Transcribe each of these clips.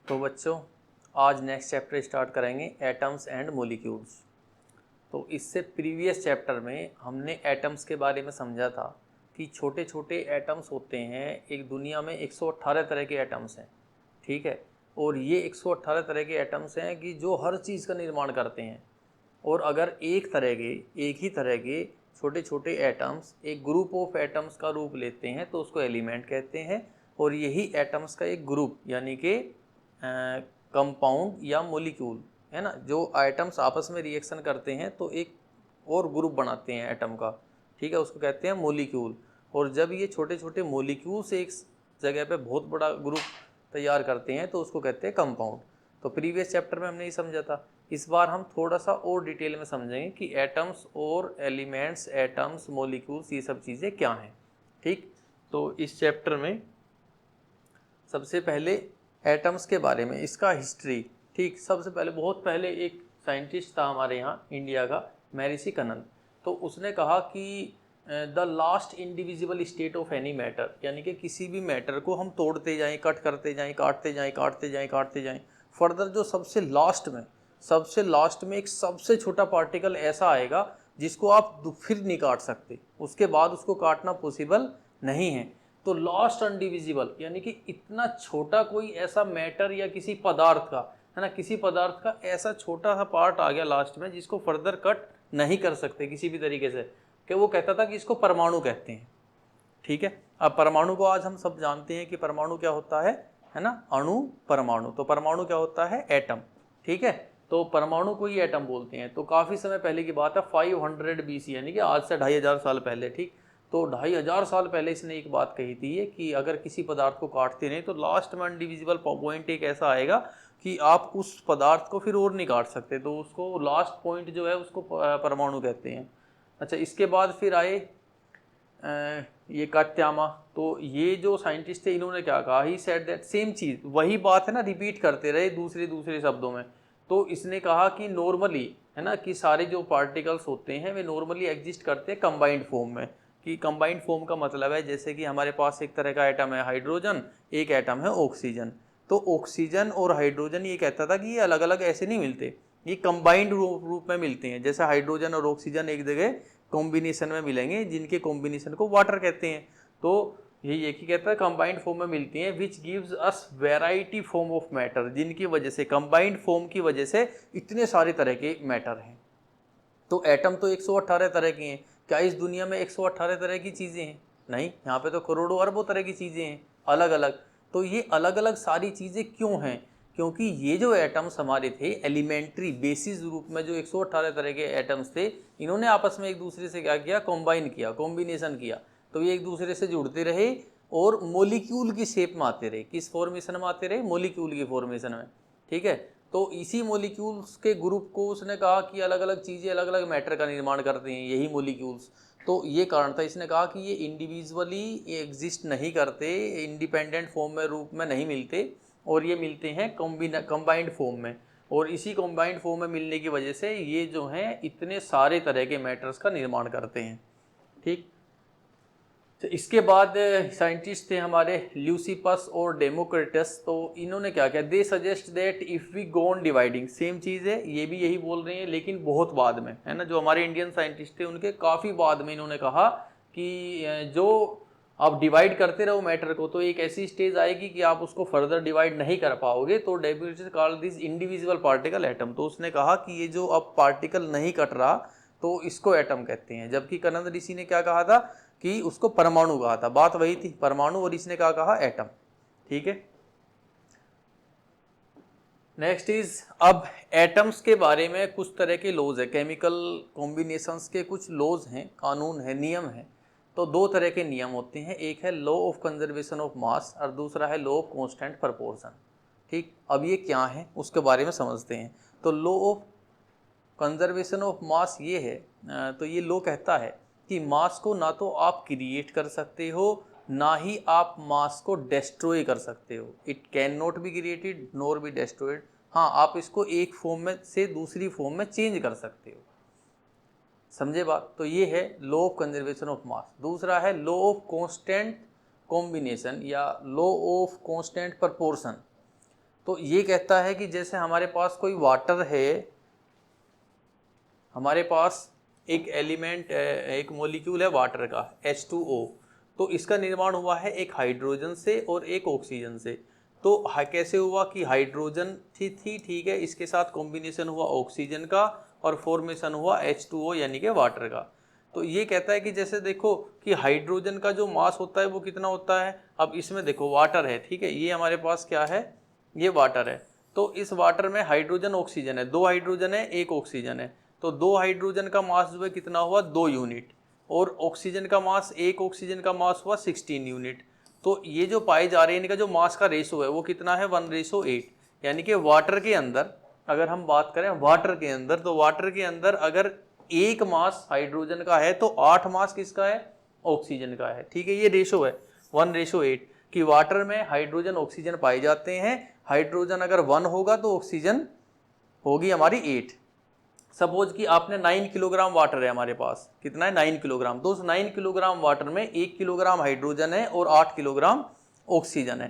तो बच्चों आज नेक्स्ट चैप्टर स्टार्ट करेंगे एटम्स एंड मॉलिक्यूल्स। तो इससे प्रीवियस चैप्टर में हमने एटम्स के बारे में समझा था कि छोटे छोटे एटम्स होते हैं। एक दुनिया में 118 तरह के एटम्स हैं, ठीक है। और ये 118 तरह के एटम्स हैं कि जो हर चीज़ का निर्माण करते हैं। और अगर एक ही तरह के छोटे छोटे एटम्स एक ग्रुप ऑफ एटम्स का रूप लेते हैं तो उसको एलिमेंट कहते हैं। और यही एटम्स का एक ग्रुप यानी कि कंपाउंड या मॉलिक्यूल है ना, जो एटम्स आपस में रिएक्शन करते हैं तो एक और ग्रुप बनाते हैं एटम का, ठीक है, उसको कहते हैं मॉलिक्यूल। और जब ये छोटे छोटे मॉलिक्यूल्स एक जगह पे बहुत बड़ा ग्रुप तैयार करते हैं तो उसको कहते हैं कंपाउंड। तो प्रीवियस चैप्टर में हमने ये समझा था। इस बार हम थोड़ा सा और डिटेल में समझेंगे कि एटम्स और एलिमेंट्स, एटम्स, मॉलिक्यूल्स, ये सब चीज़ें क्या हैं, ठीक। तो इस चैप्टर में सबसे पहले एटम्स के बारे में, इसका हिस्ट्री, ठीक। सबसे पहले बहुत पहले एक साइंटिस्ट था हमारे यहाँ इंडिया का, महर्षि कनन। तो उसने कहा कि the last indivisible state of any matter, यानी कि किसी भी मैटर को हम तोड़ते जाएं, कट करते जाएं, काटते जाएं, काटते जाएं, काटते जाएं, फर्दर जो सबसे लास्ट में एक सबसे छोटा पार्टिकल ऐसा आएगा जिसको आप फिर नहीं काट सकते, उसके बाद उसको काटना पॉसिबल नहीं है। तो लास्ट अनडिविजिबल यानी कि इतना छोटा कोई ऐसा मैटर या किसी पदार्थ का, है ना, किसी पदार्थ का ऐसा छोटा सा पार्ट आ गया लास्ट में जिसको फर्दर कट नहीं कर सकते किसी भी तरीके से, कि वो कहता था कि इसको परमाणु कहते हैं, ठीक है। अब परमाणु को आज हम सब जानते हैं कि परमाणु क्या होता है ना, अणु, परमाणु। तो परमाणु क्या होता है, एटम, ठीक है। तो परमाणु को ही एटम बोलते हैं। तो काफ़ी समय पहले की बात है, 500 BC, यानी कि आज से 2500 साल पहले, ठीक। तो 2500 साल पहले इसने एक बात कही थी कि अगर किसी पदार्थ को काटते नहीं तो लास्ट में अनडिविजिबल पॉइंट एक ऐसा आएगा कि आप उस पदार्थ को फिर और नहीं काट सकते, तो उसको लास्ट पॉइंट जो है उसको परमाणु कहते हैं। अच्छा, इसके बाद फिर आए ये कात्यामा। तो ये जो साइंटिस्ट थे इन्होंने क्या कहा, ही सेड दैट, सेम चीज़, वही बात है ना, रिपीट करते रहे दूसरे दूसरे शब्दों में। तो इसने कहा कि नॉर्मली, है ना, कि सारे जो पार्टिकल्स होते हैं वे नॉर्मली एग्जिस्ट करते हैं कंबाइंड फॉर्म में। कि कंबाइंड फॉर्म का मतलब है जैसे कि हमारे पास एक तरह का एटम है हाइड्रोजन, एक एटम है ऑक्सीजन। तो ऑक्सीजन और हाइड्रोजन ये कहता था कि ये अलग अलग ऐसे नहीं मिलते, ये कंबाइंड रूप में मिलते हैं। जैसे हाइड्रोजन और ऑक्सीजन एक जगह कॉम्बिनेशन में मिलेंगे जिनके कॉम्बिनेशन को वाटर कहते हैं। तो यही एक ही कहता है कंबाइंड फॉर्म में मिलती हैं, which gives us variety form of matter, जिनकी वजह से, कंबाइंड फॉर्म की वजह से इतने सारे तरह के मैटर हैं। तो एटम तो 118 तरह के हैं। क्या इस दुनिया में 118 तरह की चीज़ें हैं? नहीं, यहाँ पे तो करोड़ों अरबों तरह की चीज़ें हैं अलग अलग। तो ये अलग अलग सारी चीज़ें क्यों हैं? क्योंकि ये जो एटम्स हमारे थे एलिमेंट्री बेसिस रूप में, जो 118 तरह के एटम्स थे, इन्होंने आपस में एक दूसरे से क्या किया, कॉम्बाइन किया, कॉम्बिनेशन किया। तो ये एक दूसरे से जुड़ते रहे और मोलिक्यूल की शेप में आते रहे। किस फॉर्मेशन में आते रहे? मोलिक्यूल की फॉर्मेशन में, ठीक है। तो इसी मोलिक्यूल्स के ग्रुप को उसने कहा कि अलग अलग चीज़ें अलग अलग मैटर का निर्माण करते हैं यही मोलिक्यूल्स। तो ये कारण था, इसने कहा कि ये इंडिविजुअली एग्जिस्ट नहीं करते, इंडिपेंडेंट फॉर्म में, रूप में नहीं मिलते, और ये मिलते हैं कंबाइंड फॉर्म में। और इसी कंबाइंड फॉर्म में मिलने की वजह से ये जो हैं इतने सारे तरह के मैटर्स का निर्माण करते हैं, ठीक। तो इसके बाद साइंटिस्ट थे हमारे ल्यूसिपस और डेमोक्रिटस। तो इन्होंने क्या किया, they suggest that if we go on dividing, same चीज़ है, ये भी यही बोल रहे हैं लेकिन बहुत बाद में, है ना। जो हमारे इंडियन साइंटिस्ट थे उनके काफ़ी बाद में इन्होंने कहा कि जो आप डिवाइड करते रहो मैटर को तो एक ऐसी स्टेज आएगी कि आप उसको फर्दर डिवाइड नहीं कर पाओगे। तो Democritus called this individual particle atom. तो उसने कहा कि ये जो अब पार्टिकल नहीं कट रहा तो इसको एटम कहते हैं। जबकि कनंद ऋषि ने क्या कहा था कि उसको परमाणु कहा था। बात वही थी, परमाणु, और इसने क्या कहा, एटम, ठीक है। नेक्स्ट इज, अब एटम्स के बारे में कुछ तरह के लॉज है, केमिकल कॉम्बिनेशंस के कुछ लॉज हैं, कानून है, नियम है। तो दो तरह के नियम होते हैं, एक है लॉ ऑफ कंजर्वेशन ऑफ मास और दूसरा है लॉ ऑफ कांस्टेंट प्रोपोर्शन, ठीक। अब ये क्या है उसके बारे में समझते हैं। तो law of conservation of mass ये है, तो ये लॉ कहता है कि मास को ना तो आप क्रिएट कर सकते हो ना ही आप मास को डिस्ट्रॉय कर सकते हो। It can not be created nor be destroyed. हाँ, आप इसको एक फॉर्म में से दूसरी फॉर्म में चेंज कर सकते हो, समझे बात। तो ये है लॉ ऑफ कंजर्वेशन ऑफ मास। दूसरा है लॉ ऑफ कांस्टेंट कॉम्बिनेशन या लॉ ऑफ कांस्टेंट प्रोपोर्शन। तो ये कहता है कि जैसे हमारे पास कोई वाटर है, हमारे पास एक एलिमेंट, एक मॉलिक्यूल है वाटर का H2O, तो इसका निर्माण हुआ है एक हाइड्रोजन से और एक ऑक्सीजन से। तो कैसे हुआ कि हाइड्रोजन थी ठीक है, इसके साथ कॉम्बिनेशन हुआ ऑक्सीजन का और फॉर्मेशन हुआ H2O यानी कि वाटर का। तो ये कहता है कि जैसे देखो कि हाइड्रोजन का जो मास होता है वो कितना होता है। अब इसमें देखो वाटर है, ठीक है, ये हमारे पास क्या है, ये वाटर है। तो इस वाटर में हाइड्रोजन ऑक्सीजन है, 2 हाइड्रोजन है 1 ऑक्सीजन है। तो 2 हाइड्रोजन का मास जो है कितना हुआ 2 यूनिट, और ऑक्सीजन का मास, 1 ऑक्सीजन का मास हुआ 16 यूनिट। तो ये जो पाए जा रहे हैं इनका जो मास का रेशो है वो कितना है 1:8। यानी कि वाटर के अंदर अगर हम बात करें वाटर के अंदर, तो वाटर के अंदर अगर 1 मास हाइड्रोजन का है तो 8 मास किसका है, ऑक्सीजन का है। ठीक है, ये रेशो है 1:8 कि वाटर में हाइड्रोजन ऑक्सीजन पाए जाते हैं। हाइड्रोजन अगर 1 होगा तो ऑक्सीजन होगी हमारी 8। सपोज कि आपने 9 किलोग्राम वाटर है हमारे पास, कितना है 9 किलोग्राम, तो उस 9 किलोग्राम वाटर में 1 किलोग्राम हाइड्रोजन है और 8 किलोग्राम ऑक्सीजन है।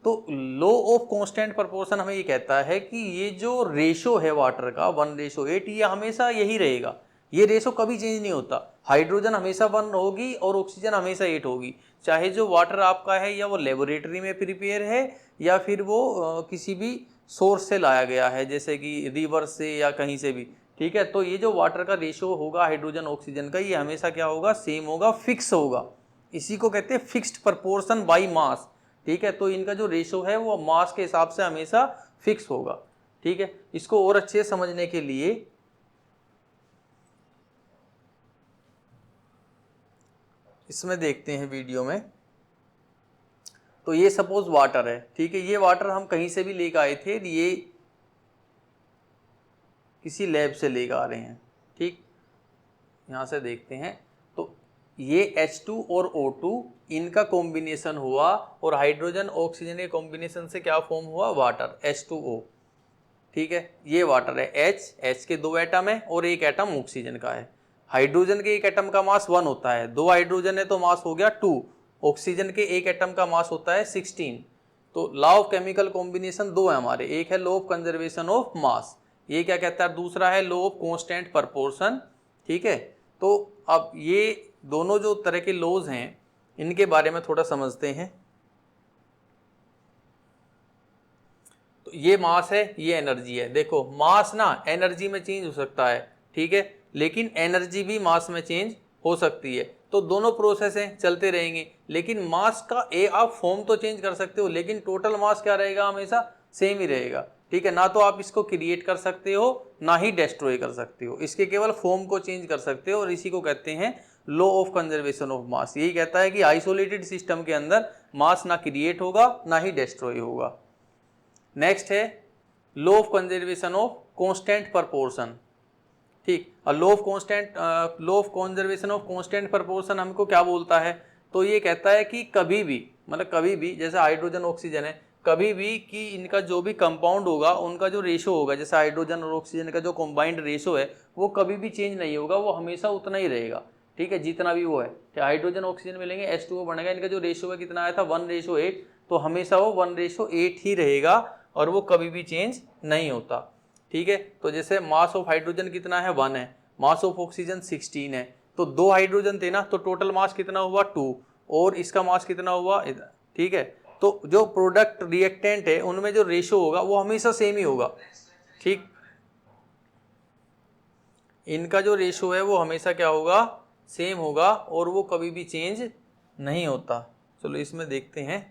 तो लॉ ऑफ कांस्टेंट प्रोपोर्शन हमें ये कहता है कि ये जो रेशो है वाटर का 1:8, ये हमेशा यही रहेगा, ये रेशो कभी चेंज नहीं होता। हाइड्रोजन हमेशा 1 होगी और ऑक्सीजन हमेशा 8 होगी, चाहे जो वाटर आपका है या वो लेबोरेटरी में प्रिपेयर है या फिर वो किसी भी सोर्स से लाया गया है, जैसे कि रिवर से या कहीं से भी। ठीक है, तो ये जो वाटर का रेशो होगा हाइड्रोजन ऑक्सीजन का, ये हमेशा क्या होगा, सेम होगा, फिक्स होगा। इसी को कहते हैं फिक्स्ड प्रपोर्शन बाय मास। ठीक है, तो इनका जो रेशो है वो मास के हिसाब से हमेशा फिक्स होगा। ठीक है, इसको और अच्छे से समझने के लिए इसमें देखते हैं वीडियो में। तो ये सपोज वाटर है, ठीक है, ये वाटर हम कहीं से भी लेकर आए थे, ये किसी लैब से लेकर आ रहे हैं। ठीक, यहाँ से देखते हैं, तो ये H2 और O2 इनका कॉम्बिनेशन हुआ और हाइड्रोजन ऑक्सीजन के कॉम्बिनेशन से क्या फॉर्म हुआ, वाटर H2O। ठीक है, ये वाटर है, H के 2 एटम है और 1 एटम ऑक्सीजन का है। हाइड्रोजन के 1 एटम का मास 1 होता है, 2 हाइड्रोजन है तो मास हो गया 2। ऑक्सीजन के 1 एटम का मास होता है 16। तो लॉ ऑफ केमिकल कॉम्बिनेशन 2 है हमारे, एक है law of conservation of mass, ये क्या कहता है, दूसरा है लॉ ऑफ कांस्टेंट प्रपोर्शन। ठीक है, तो अब ये दोनों जो तरह के लॉज हैं इनके बारे में थोड़ा समझते हैं। तो ये मास है, ये एनर्जी है। देखो मास ना एनर्जी में चेंज हो सकता है, ठीक है, लेकिन एनर्जी भी मास में चेंज हो सकती है। तो दोनों प्रोसेस हैं, चलते रहेंगे, लेकिन मास का आप फॉर्म तो चेंज कर सकते हो लेकिन टोटल मास क्या रहेगा, हमेशा सेम ही रहेगा। ठीक है, ना तो आप इसको क्रिएट कर सकते हो ना ही डिस्ट्रॉय कर सकते हो, इसके केवल फॉर्म को चेंज कर सकते हो, और इसी को कहते हैं लॉ ऑफ कंजर्वेशन ऑफ मास। यही कहता है कि आइसोलेटेड सिस्टम के अंदर मास ना क्रिएट होगा ना ही डिस्ट्रॉय होगा। नेक्स्ट है law of conservation of constant proportion. ठीक, law of conservation of constant proportion हमको क्या बोलता है, तो ये कहता है कि कभी भी, मतलब कभी भी, जैसे हाइड्रोजन ऑक्सीजन है, कभी भी कि इनका जो भी कंपाउंड होगा उनका जो रेशो होगा, जैसे हाइड्रोजन और ऑक्सीजन का जो कंबाइंड रेशो है वो कभी भी चेंज नहीं होगा, वो हमेशा उतना ही रहेगा। ठीक है, जितना भी वो है, हाइड्रोजन ऑक्सीजन मिलेंगे H2O बनेगा, इनका जो रेशो है कितना आया था 1:8, तो हमेशा वो 1:8 ही रहेगा और वो कभी भी चेंज नहीं होता। ठीक है, तो जैसे मास ऑफ हाइड्रोजन कितना है 1 है, मास ऑफ ऑक्सीजन 16 है, तो 2 हाइड्रोजन थे ना, तो टोटल मास कितना हुआ 2, और इसका मास कितना हुआ इधर। ठीक है, तो जो प्रोडक्ट रिएक्टेंट है उनमें जो रेशो होगा वो हमेशा सेम ही होगा। ठीक, इनका जो रेशो है वो हमेशा क्या होगा, सेम होगा, और वो कभी भी चेंज नहीं होता। चलो इसमें देखते हैं।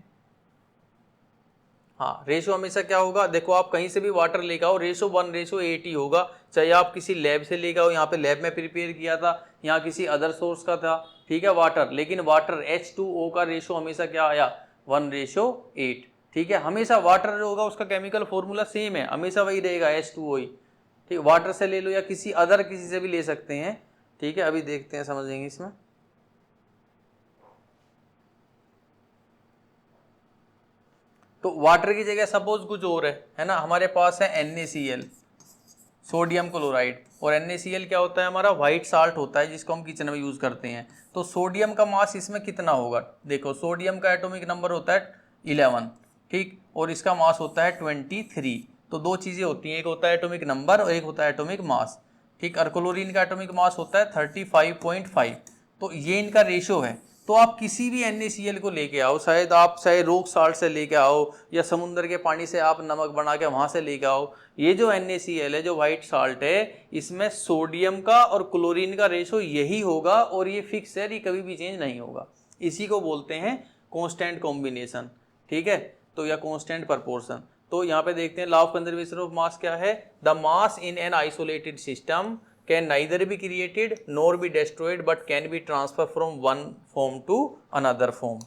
हाँ, रेशो हमेशा क्या होगा, देखो आप कहीं से भी वाटर लेकर आओ, रेशो 1:8 ही होगा, चाहे आप किसी लैब से लेकर आओ, यहाँ पे लैब में प्रिपेयर किया था, यहाँ किसी अदर सोर्स का था, ठीक है, वाटर, लेकिन वाटर H2O का रेशो हमेशा क्या आया 1:8। ठीक है, हमेशा वाटर जो होगा उसका केमिकल फॉर्मूला सेम है, हमेशा वही रहेगा H2O ही। ठीक, वाटर से ले लो या किसी से भी ले सकते हैं। ठीक है, अभी देखते हैं, समझेंगे इसमें। तो वाटर की जगह सपोज कुछ और है ना, हमारे पास है NaCl, सोडियम क्लोराइड, और NaCl क्या होता है, हमारा व्हाइट साल्ट होता है जिसको हम किचन में यूज करते हैं। तो सोडियम का मास इसमें कितना होगा, देखो सोडियम का एटॉमिक नंबर होता है 11। ठीक, और इसका मास होता है 23। तो दो चीज़ें होती हैं, एक होता है एटॉमिक नंबर और एक होता है एटॉमिक मास। ठीक, और क्लोरीन का एटॉमिक मास होता है 35.5। तो ये इनका रेशो है। तो आप किसी भी NaCl को लेके आओ, शायद आप चाहे रॉक साल्ट से लेके आओ या समुद्र के पानी से आप नमक बना के वहाँ से लेके आओ, ये जो NaCl है, जो वाइट साल्ट है, इसमें सोडियम का और क्लोरीन का रेशो यही होगा और ये फिक्स है, ये कभी भी चेंज नहीं होगा। इसी को बोलते हैं कांस्टेंट कॉम्बिनेशन। ठीक है, तो या कांस्टेंट प्रपोर्शन। तो यहाँ पे देखते हैं law of conservation of mass क्या है। The mass in an isolated system can neither be created nor be destroyed but can be transfer from one form to another form.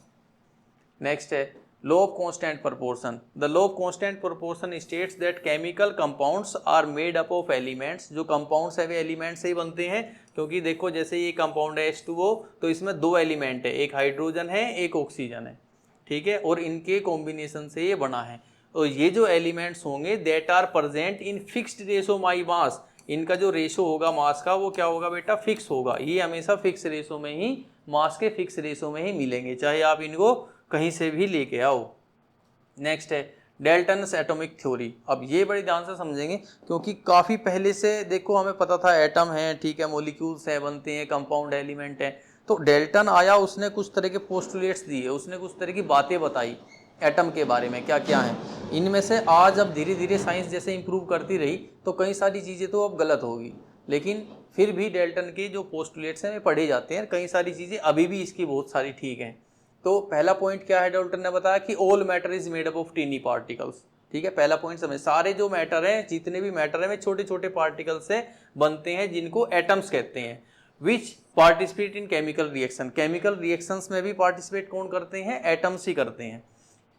Next है law of constant proportion. The law of constant proportion states that chemical compounds are made up of elements. जो compounds है वे elements से ही बनते हैं, क्योंकि देखो जैसे ये कंपाउंड है H2O, तो इसमें दो एलिमेंट है, एक हाइड्रोजन है एक ऑक्सीजन है। ठीक है, और इनके कॉम्बिनेशन से ये बना है। तो ये जो एलिमेंट्स होंगे that are present in fixed ratio by mass, इनका जो रेशो होगा मास का वो क्या होगा बेटा, फिक्स होगा। ये हमेशा फिक्स रेशो में ही, मास के फिक्स रेशो में ही मिलेंगे, चाहे आप इनको कहीं से भी लेके आओ। नेक्स्ट है डेल्टन्स एटॉमिक थ्योरी। अब ये बड़ी ध्यान से समझेंगे, क्योंकि काफ़ी पहले से देखो हमें पता था एटम है, ठीक है, मॉलिक्यूल्स हैं, बनते हैं, कंपाउंड एलिमेंट है। तो डेल्टन आया, उसने कुछ तरह के पोस्टुलेट्स दिए, उसने कुछ तरह की बातें बताई एटम के बारे में क्या क्या हैं। इनमें से आज अब धीरे धीरे साइंस जैसे इंप्रूव करती रही तो कई सारी चीज़ें तो अब गलत होगी, लेकिन फिर भी डेल्टन के जो पोस्टुलेट्स हैं वे पढ़े जाते हैं। कई सारी चीज़ें अभी भी इसकी बहुत सारी ठीक हैं। तो पहला पॉइंट क्या है, डेल्टन ने बताया कि all matter is made up of tiny particles. ठीक है, पहला पॉइंट समझ, सारे जो मैटर हैं, जितने भी मैटर हैं, वे छोटे छोटे पार्टिकल से बनते हैं, जिनको एटम्स कहते हैं। Which participate in chemical reaction. Chemical reactions में भी पार्टिसिपेट कौन करते हैं, एटम्स ही करते हैं।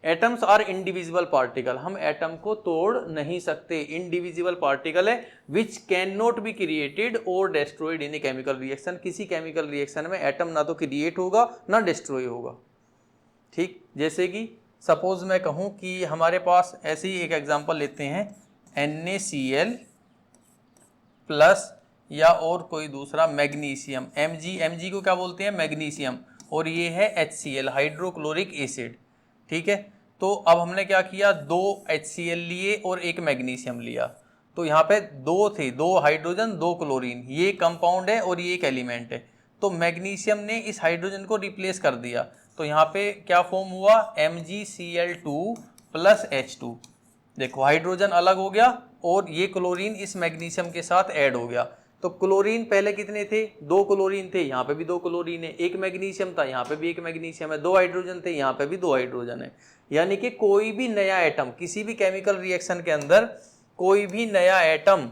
एटम्स आर इंडिविजिबल पार्टिकल, हम एटम को तोड़ नहीं सकते, इंडिविजिबल पार्टिकल है। Which can not be created और destroyed in a chemical reaction. किसी केमिकल रिएक्शन में एटम ना तो क्रिएट होगा ना डिस्ट्रॉय होगा। ठीक, जैसे कि सपोज मैं कहूँ कि हमारे पास ऐसे ही एक एग्जांपल लेते हैं, NaCl प्लस या और कोई दूसरा मैग्नीशियम, Mg को क्या बोलते हैं, मैग्नीशियम, और ये है HCl, हाइड्रोक्लोरिक एसिड। ठीक है, तो अब हमने क्या किया, दो HCl लिए और एक मैग्नीशियम लिया। तो यहाँ पे दो थे, दो हाइड्रोजन दो क्लोरीन, ये कंपाउंड है और ये एक एलिमेंट है। तो मैग्नीशियम ने इस हाइड्रोजन को रिप्लेस कर दिया, तो यहाँ पे क्या फॉर्म हुआ, MgCl2 प्लस H2। देखो हाइड्रोजन अलग हो गया और ये क्लोरीन इस मैग्नीशियम के साथ ऐड हो गया। तो क्लोरीन पहले कितने थे, दो क्लोरीन थे, यहाँ पे भी दो क्लोरीन है, एक मैग्नीशियम था, यहाँ पे भी एक मैग्नीशियम है, दो हाइड्रोजन थे, यहाँ पे भी दो हाइड्रोजन है। यानी कि कोई भी नया एटम किसी भी केमिकल रिएक्शन के अंदर कोई भी नया एटम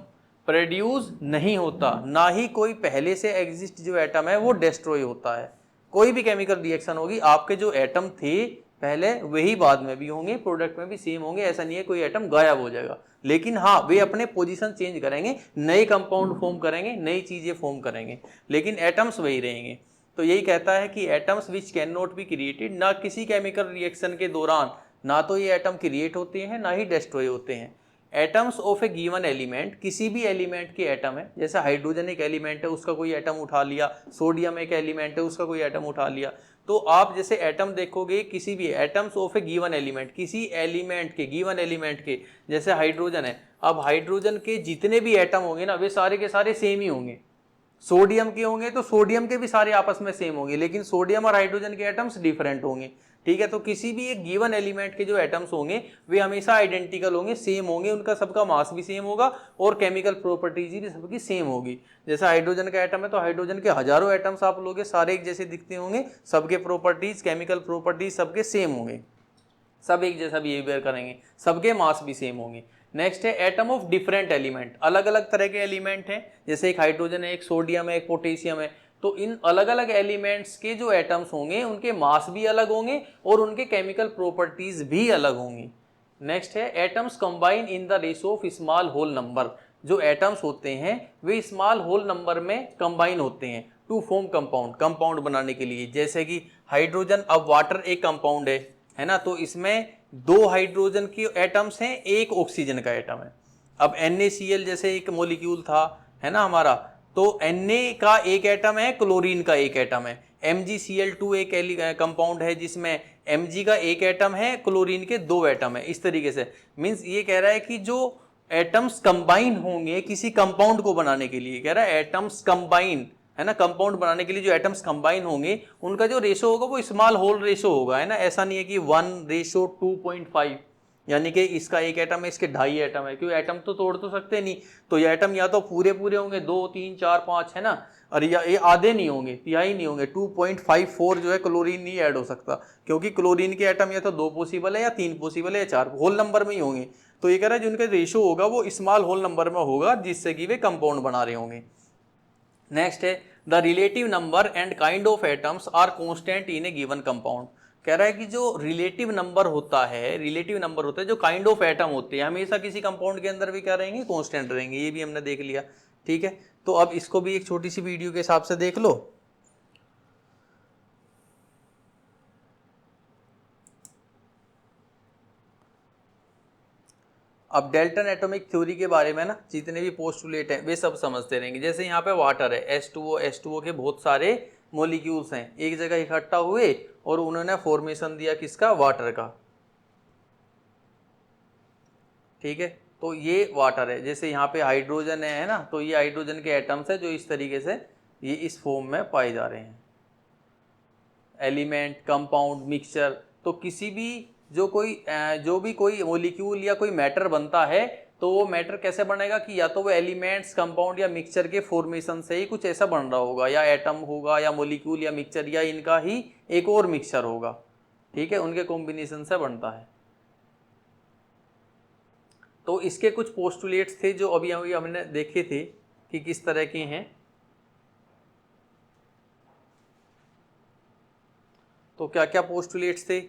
प्रोड्यूस नहीं होता, ना ही कोई पहले से एग्जिस्ट जो एटम है वो डिस्ट्रॉय होता है। कोई भी केमिकल रिएक्शन होगी, आपके जो एटम थे पहले वही बाद में भी होंगे, प्रोडक्ट में भी सेम होंगे, ऐसा नहीं है कोई एटम गायब हो जाएगा। लेकिन हाँ, वे अपने पोजीशन चेंज करेंगे, नए कंपाउंड फॉर्म करेंगे, नई चीजें फॉर्म करेंगे, लेकिन एटम्स वही रहेंगे। तो यही कहता है कि atoms which can not be created, ना किसी केमिकल रिएक्शन के दौरान ना तो ये एटम क्रिएट होते हैं ना ही डिस्ट्रॉय होते हैं। Atoms of A given element, किसी भी एलिमेंट के एटम है, जैसे हाइड्रोजन एक एलिमेंट है उसका कोई एटम उठा लिया, सोडियम एक एलिमेंट है उसका कोई एटम उठा लिया। तो आप जैसे एटम देखोगे किसी भी atoms of A given element, किसी एलिमेंट के, गिवन एलिमेंट के, जैसे हाइड्रोजन है, अब हाइड्रोजन के जितने भी एटम होंगे ना वे सारे के सारे सेम ही होंगे। सोडियम के होंगे तो सोडियम के भी सारे आपस में सेम होंगे, लेकिन सोडियम और हाइड्रोजन के एटम्स डिफरेंट होंगे। ठीक है, तो किसी भी एक गिवन एलिमेंट के जो एटम्स होंगे वे हमेशा आइडेंटिकल होंगे, सेम होंगे, उनका सबका मास भी सेम होगा और केमिकल प्रॉपर्टीज भी सबकी सेम होगी। जैसे हाइड्रोजन का एटम है तो हाइड्रोजन के हजारों एटम्स आप लोगे, सारे एक जैसे दिखते होंगे, सबके प्रॉपर्टीज, केमिकल प्रॉपर्टीज सबके सेम होंगे, सब एक जैसा बिहेवियर करेंगे, सबके मास भी सेम होंगे। नेक्स्ट है एटम ऑफ डिफरेंट एलिमेंट, अलग अलग तरह के एलिमेंट हैं, जैसे एक हाइड्रोजन है, एक सोडियम है, एक पोटेशियम है। तो इन अलग अलग एलिमेंट्स के जो एटम्स होंगे उनके मास भी अलग होंगे और उनके केमिकल प्रॉपर्टीज भी अलग होंगी। नेक्स्ट है atoms combine in the ratio of small whole number, जो एटम्स होते हैं वे स्मॉल होल नंबर में कंबाइन होते हैं टू फॉर्म कंपाउंड, कंपाउंड बनाने के लिए। जैसे कि हाइड्रोजन, अब वाटर एक कंपाउंड है ना, तो इसमें दो हाइड्रोजन की एटम्स हैं, एक ऑक्सीजन का एटम है। अब NaCl जैसे एक मॉलिक्यूल था, है ना हमारा, तो Na का एक एटम है, क्लोरीन का एक एटम है। MgCl2 एक कंपाउंड है जिसमें Mg का एक एटम है, क्लोरीन के 2 एटम है। इस तरीके से मीन्स ये कह रहा है कि जो एटम्स कंबाइन होंगे किसी कंपाउंड को बनाने के लिए, कह रहा है एटम्स कंबाइन है ना, कंपाउंड बनाने के लिए जो एटम्स कंबाइन होंगे उनका जो रेशो होगा वो स्मॉल होल रेशो होगा, है ना। ऐसा नहीं है कि 1:2.5, यानी कि इसका एक एटम है इसके 2.5 एटम है, क्योंकि एटम तो तोड़ तो सकते नहीं, तो ये एटम या तो पूरे पूरे होंगे 2, 3, 4, 5, है ना, और या ये आधे नहीं होंगे, तिहाई नहीं होंगे। 2.54 जो है क्लोरीन नहीं ऐड हो सकता, क्योंकि क्लोरीन के एटम या तो 2 पॉसिबल है या 3 पॉसिबल है या 4 होल नंबर में ही होंगे। तो ये कह रहा है जिनका रेशो होगा वो स्मॉल होल नंबर में होगा, जिससे कि वे कंपाउंड बना रहे होंगे। नेक्स्ट है the relative number and kind of atoms are constant in a given compound. कह रहा है कि जो रिलेटिव नंबर होता है जो काइंड ऑफ एटम होते हैं हमेशा किसी कंपाउंड के अंदर भी क्या रहेंगे, कांस्टेंट रहेंगे। ये भी हमने देख लिया, ठीक है। तो अब इसको भी एक छोटी सी वीडियो के हिसाब से देख लो। अब डेल्टन एटॉमिक थ्योरी के बारे में ना जितने भी पोस्टुलेट हैं वे सब समझते रहेंगे। जैसे यहाँ पे वाटर है, H2O के बहुत सारे मॉलिक्यूल्स हैं एक जगह इकट्ठा हुए और उन्होंने फॉर्मेशन दिया किसका, वाटर का, ठीक है। तो ये वाटर है। जैसे यहाँ पे हाइड्रोजन है ना, तो ये हाइड्रोजन के एटम्स है जो इस तरीके से ये इस फॉर्म में पाए जा रहे हैं। एलिमेंट, कंपाउंड, मिक्सचर, तो किसी भी जो भी कोई मॉलिक्यूल या कोई मैटर बनता है तो वो मैटर कैसे बनेगा कि या तो वो एलिमेंट्स, कंपाउंड या मिक्सचर के फॉर्मेशन से ही कुछ ऐसा बन रहा होगा, या एटम होगा या मॉलिक्यूल या मिक्सचर या इनका ही एक और मिक्सचर होगा, ठीक है, उनके कॉम्बिनेशन से बनता है। तो इसके कुछ पोस्टुलेट्स थे जो अभी हमने देखे थे कि किस तरह के हैं। तो क्या क्या पोस्टुलेट्स थे,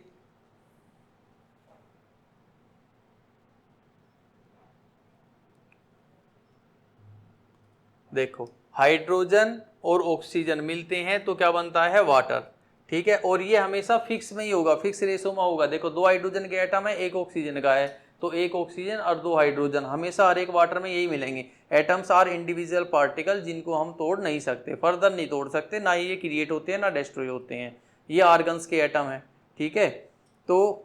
देखो हाइड्रोजन और ऑक्सीजन मिलते हैं तो क्या बनता है, वाटर, ठीक है। और ये हमेशा फिक्स में ही होगा, फिक्स रेशो में होगा। देखो 2 हाइड्रोजन के एटम है, 1 ऑक्सीजन का है, तो 1 ऑक्सीजन और 2 हाइड्रोजन हमेशा हर एक वाटर में यही मिलेंगे। एटम्स आर इंडिविजुअल पार्टिकल जिनको हम तोड़ नहीं सकते, फर्दर नहीं तोड़ सकते, ना ये क्रिएट होते हैं ना डिस्ट्रॉय होते हैं। ये आर्गन्स के एटम है, ठीक है। तो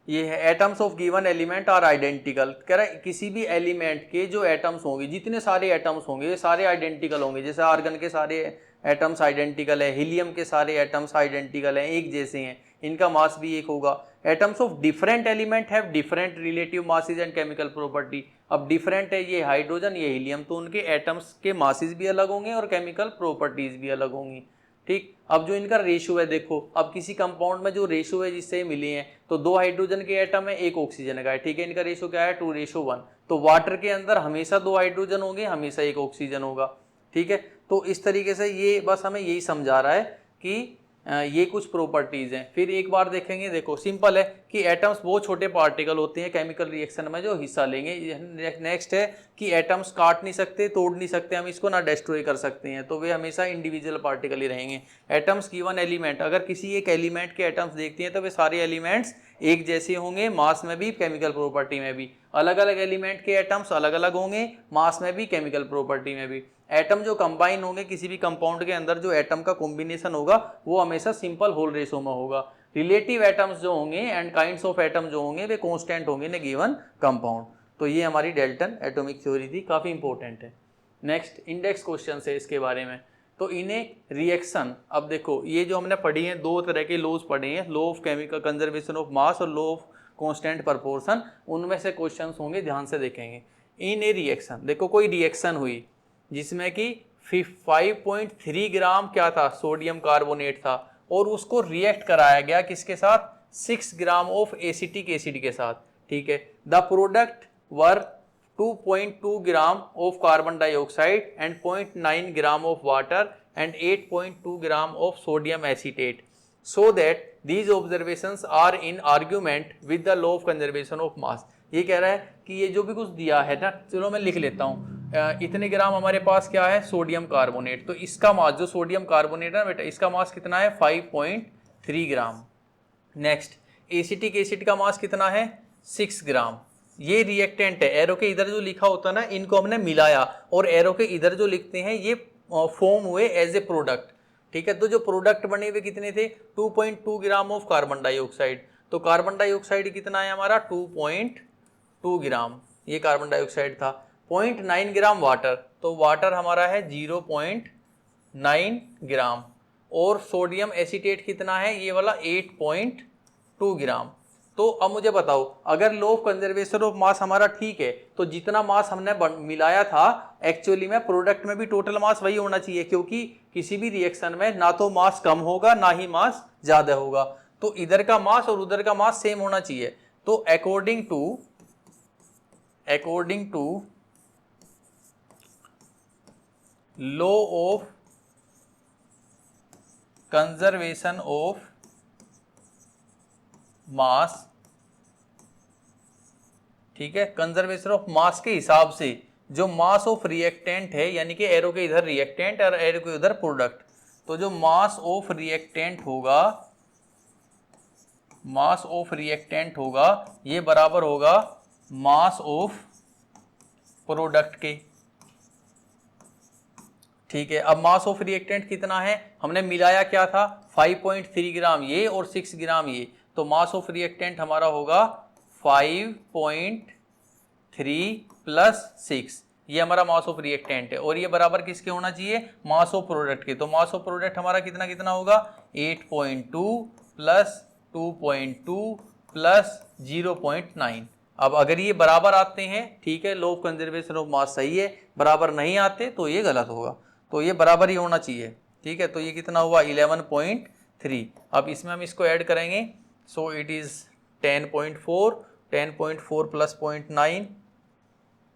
ये है atoms of given element are identical. कह रहा है किसी भी एलिमेंट के जो एटम्स होंगे, जितने सारे एटम्स होंगे ये सारे आइडेंटिकल होंगे। जैसे आर्गन के सारे एटम्स आइडेंटिकल है, हीलियम के सारे एटम्स आइडेंटिकल हैं, एक जैसे हैं, इनका मास भी एक होगा। Atoms of different element have different relative masses and chemical property. अब डिफरेंट है ये हाइड्रोजन, ये हीलियम, तो उनके एटम्स के मासेज भी अलग होंगे और केमिकल प्रॉपर्टीज भी अलग होंगी, ठीक। अब जो इनका रेशियो है, देखो अब किसी कंपाउंड में जो रेशियो है जिससे मिले हैं, तो 2 हाइड्रोजन के एटम है, 1 ऑक्सीजन का है, ठीक है। इनका रेशियो क्या है, 2:1। तो वाटर के अंदर हमेशा 2 हाइड्रोजन होंगे, हमेशा 1 ऑक्सीजन होगा, ठीक है। तो इस तरीके से ये बस हमें यही समझा रहा है कि ये कुछ प्रॉपर्टीज हैं। फिर एक बार देखेंगे, देखो सिंपल है कि एटम्स बहुत छोटे पार्टिकल होते हैं केमिकल रिएक्शन में जो हिस्सा लेंगे। नेक्स्ट है कि एटम्स काट नहीं सकते, तोड़ नहीं सकते, हम इसको ना डिस्ट्रॉय कर सकते हैं, तो वे हमेशा इंडिविजुअल पार्टिकल ही रहेंगे। एटम्स गिवन एलिमेंट, अगर किसी एक एलिमेंट के एटम्स देखते हैं तो वे सारे एलिमेंट्स एक जैसे होंगे, मास में भी केमिकल प्रॉपर्टी में भी। अलग अलग एलिमेंट के एटम्स अलग अलग होंगे, मास में भी केमिकल प्रॉपर्टी में भी। एटम जो कंबाइन होंगे किसी भी कंपाउंड के अंदर, जो एटम का कॉम्बिनेशन होगा वो हमेशा सिंपल होल रेशो में होगा। रिलेटिव एटम्स जो होंगे एंड काइंड्स ऑफ एटम जो होंगे वे कांस्टेंट होंगे इन गिवन कंपाउंड। तो ये हमारी डेल्टन एटॉमिक थ्योरी थी, काफ़ी इंपॉर्टेंट है। नेक्स्ट इंडेक्स क्वेश्चन है इसके बारे में। तो इन्हें रिएक्शन, अब देखो ये जो हमने पढ़ी है 2 तरह के लॉज पढ़े हैं, law of chemical conservation of मास और लॉ ऑफ कांस्टेंट प्रपोर्शन, उनमें से क्वेश्चंस होंगे, ध्यान से देखेंगे। इन ए रिएक्शन, देखो कोई रिएक्शन हुई जिसमें कि 5.3 ग्राम क्या था, सोडियम कार्बोनेट था, और उसको रिएक्ट कराया गया किसके साथ, 6 ग्राम ऑफ एसिटिक एसिड के साथ, ठीक है। The product were 2.2 gram of carbon dioxide and 0.9 gram of water and 8.2 gram of sodium acetate, so that these observations are in argument with the law of conservation of mass। ये कह रहा है कि ये जो भी कुछ दिया है ना, चलो मैं लिख लेता हूँ, इतने ग्राम हमारे पास क्या है, सोडियम कार्बोनेट, तो इसका मास, जो सोडियम कार्बोनेट है बेटा, इसका मास कितना है, 5.3 ग्राम। नेक्स्ट एसिटिक एसिड का मास कितना है, 6 ग्राम। ये रिएक्टेंट है, एरो के इधर जो लिखा होता है ना, इनको हमने मिलाया, और एरो के इधर जो लिखते हैं ये फॉर्म हुए एज ए प्रोडक्ट। ठीक है। तो जो प्रोडक्ट बने हुए कितने थे, 2.2 ग्राम ऑफ कार्बन डाइऑक्साइड। तो कार्बन डाइऑक्साइड कितना है हमारा, 2.2 ग्राम, ये कार्बन डाइऑक्साइड था। 0.9 ग्राम वाटर, तो वाटर हमारा है 0.9 ग्राम। और सोडियम एसीटेट कितना है, ये वाला 8.2 ग्राम। तो अब मुझे बताओ, अगर लो ऑफ कंजर्वेशन ऑफ मास हमारा ठीक है, तो जितना मास हमने मिलाया था एक्चुअली में प्रोडक्ट में भी टोटल मास वही होना चाहिए, क्योंकि किसी भी रिएक्शन में ना तो मास कम होगा ना ही मास ज्यादा होगा। तो इधर का मास और उधर का मास सेम होना चाहिए। तो according to law of conservation of mass, ठीक है, कंजर्वेशन ऑफ मास के हिसाब से जो मास ऑफ रिएक्टेंट है, यानी कि एरो के इधर रिएक्टेंट और एरो के उधर प्रोडक्ट, तो जो मास ऑफ रिएक्टेंट होगा ये बराबर होगा मास ऑफ प्रोडक्ट के। ठीक है, अब मास ऑफ रिएक्टेंट कितना है, हमने मिलाया क्या था, 5.3 ग्राम ये और 6 ग्राम ये, तो मास ऑफ रिएक्टेंट हमारा होगा 5.3 प्लस 6, ये हमारा मास ऑफ रिएक्टेंट है। और ये बराबर किसके होना चाहिए, मास ऑफ प्रोडक्ट के। तो मास ऑफ प्रोडक्ट हमारा कितना कितना होगा, 8.2 प्लस 2.2 प्लस 0.9। अब अगर ये बराबर आते हैं, ठीक है, लॉ ऑफ कंजर्वेशन ऑफ मास सही है, बराबर नहीं आते तो ये गलत होगा। तो ये बराबर ही होना चाहिए। ठीक है, तो ये कितना हुआ, 11.3। अब इसमें हम इसको ऐड करेंगे, सो इट इज 10.4 प्लस 0.9,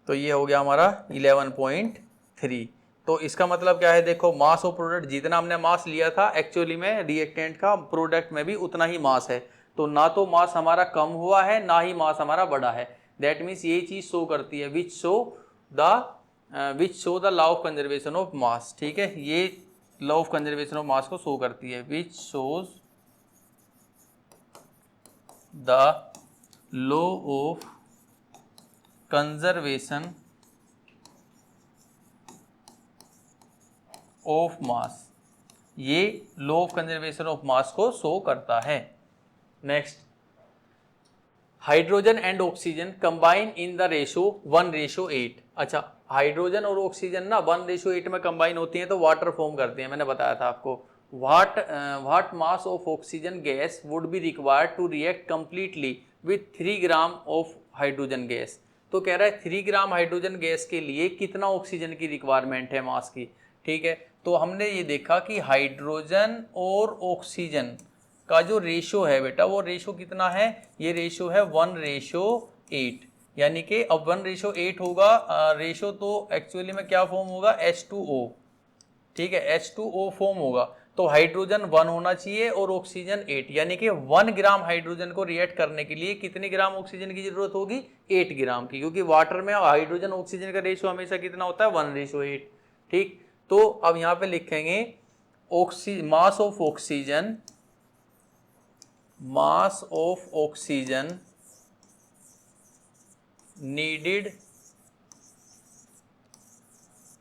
तो ये हो गया हमारा 11.3। तो इसका मतलब क्या है, देखो मास ऑफ प्रोडक्ट, जितना हमने मास लिया था एक्चुअली में रिएक्टेंट का, प्रोडक्ट में भी उतना ही मास है। तो ना तो मास हमारा कम हुआ है ना ही मास हमारा बढ़ा है। दैट मीन्स ये चीज शो करती है which show the law of conservation of mass. ठीक है, ये law of conservation of mass को शो करती है, which shows the law of conservation of mass, ये law of conservation of mass को शो करता है। Next, hydrogen and oxygen combine in the ratio 1:8। अच्छा, हाइड्रोजन और ऑक्सीजन ना 1:8 में कंबाइन होती हैं तो वाटर फॉर्म करते हैं, मैंने बताया था आपको। What mass of oxygen gas would be required to react completely with 3 gram of hydrogen gas. तो कह रहा है 3 ग्राम हाइड्रोजन गैस के लिए कितना ऑक्सीजन की रिक्वायरमेंट है मास की। ठीक है, तो हमने ये देखा कि हाइड्रोजन और ऑक्सीजन का जो रेशो है बेटा, वो रेशो कितना है, ये रेशो है 1:8। यानी कि अब 1:8 होगा, रेशो तो एक्चुअली में क्या फॉर्म होगा, H2O। ठीक है, H2O फॉर्म होगा, तो हाइड्रोजन 1 होना चाहिए और ऑक्सीजन 8, यानी कि 1 ग्राम हाइड्रोजन को रिएक्ट करने के लिए कितने ग्राम ऑक्सीजन की जरूरत होगी, 8 ग्राम की, क्योंकि वाटर में हाइड्रोजन ऑक्सीजन का रेशो हमेशा कितना होता है, 1:8। ठीक, तो अब यहाँ पे लिखेंगे मास of oxygen needed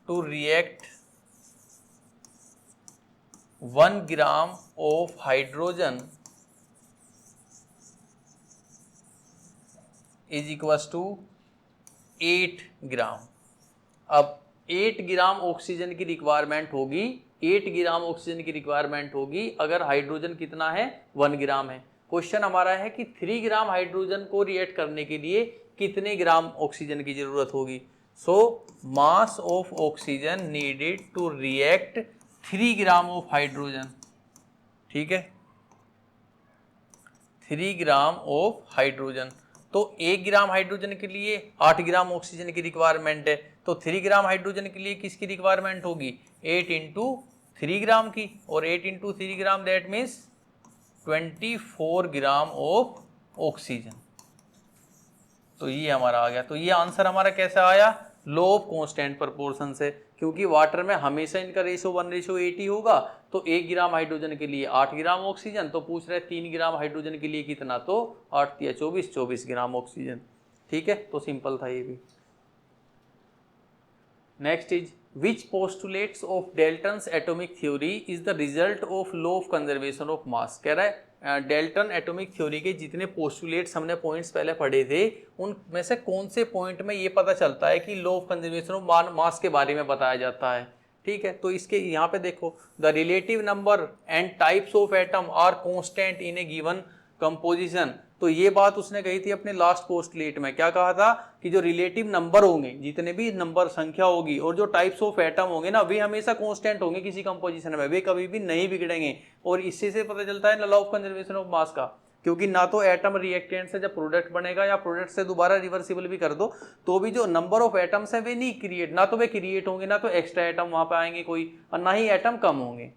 to react 1 gram of hydrogen is equals to 8 ग्राम। अब 8 ग्राम ऑक्सीजन की रिक्वायरमेंट होगी, 8 ग्राम ऑक्सीजन की रिक्वायरमेंट होगी अगर हाइड्रोजन कितना है, 1 ग्राम है। क्वेश्चन हमारा है कि 3 ग्राम हाइड्रोजन को रिएक्ट करने के लिए कितने ग्राम ऑक्सीजन की जरूरत होगी। So mass of oxygen needed to react 3 gram of hydrogen. ठीक है, 3 ग्राम ऑफ हाइड्रोजन, तो 1 ग्राम हाइड्रोजन के लिए 8 ग्राम ऑक्सीजन की रिक्वायरमेंट है, तो 3 ग्राम हाइड्रोजन के लिए किसकी रिक्वायरमेंट होगी, 8 इंटू 3 ग्राम की, और 8 into 3 gram that means 24 gram of oxygen. तो ये हमारा आ गया। तो ये आंसर हमारा कैसे आया, लॉ ऑफ कांस्टेंट प्रोपोर्शन से, क्योंकि वाटर में हमेशा इनका रेशो 1:8 ही होगा। तो 1 ग्राम हाइड्रोजन के लिए 8 ग्राम ऑक्सीजन, तो पूछ रहे 3 ग्राम हाइड्रोजन के लिए कितना, तो 8 या 24 ग्राम ऑक्सीजन। ठीक है, तो सिंपल था ये भी। Next is which postulates of Dalton's atomic theory is the result of law of conservation of मास। कह रहा है डेल्टन एटॉमिक थ्योरी के जितने पोस्टुलेट्स हमने पॉइंट्स पहले पढ़े थे उनमें से कौन से पॉइंट में ये पता चलता है कि लॉ ऑफ कंजर्वेशन ऑफ मास के बारे में बताया जाता है। ठीक है, तो इसके यहाँ पे देखो, the relative number and types of atom are constant in a given composition. तो ये बात उसने कही थी अपने लास्ट पोस्टुलेट में। क्या कहा था कि जो रिलेटिव नंबर होंगे, जितने भी नंबर संख्या होगी, और जो टाइप्स ऑफ एटम होंगे ना, वे हमेशा कांस्टेंट होंगे किसी कंपोजिशन में, वे कभी भी नहीं बिगड़ेंगे। और इससे से पता चलता है लॉ ऑफ कंजर्वेशन ऑफ मास का, क्योंकि ना तो एटम रिएक्टेंट से जब प्रोडक्ट बनेगा या प्रोडक्ट से दोबारा रिवर्सिबल भी कर दो तो भी जो नंबर ऑफ एटम्स है वे नहीं क्रिएट, ना तो वे क्रिएट होंगे, ना तो एक्स्ट्रा एटम वहां पे आएंगे कोई, और ना ही एटम कम होंगे।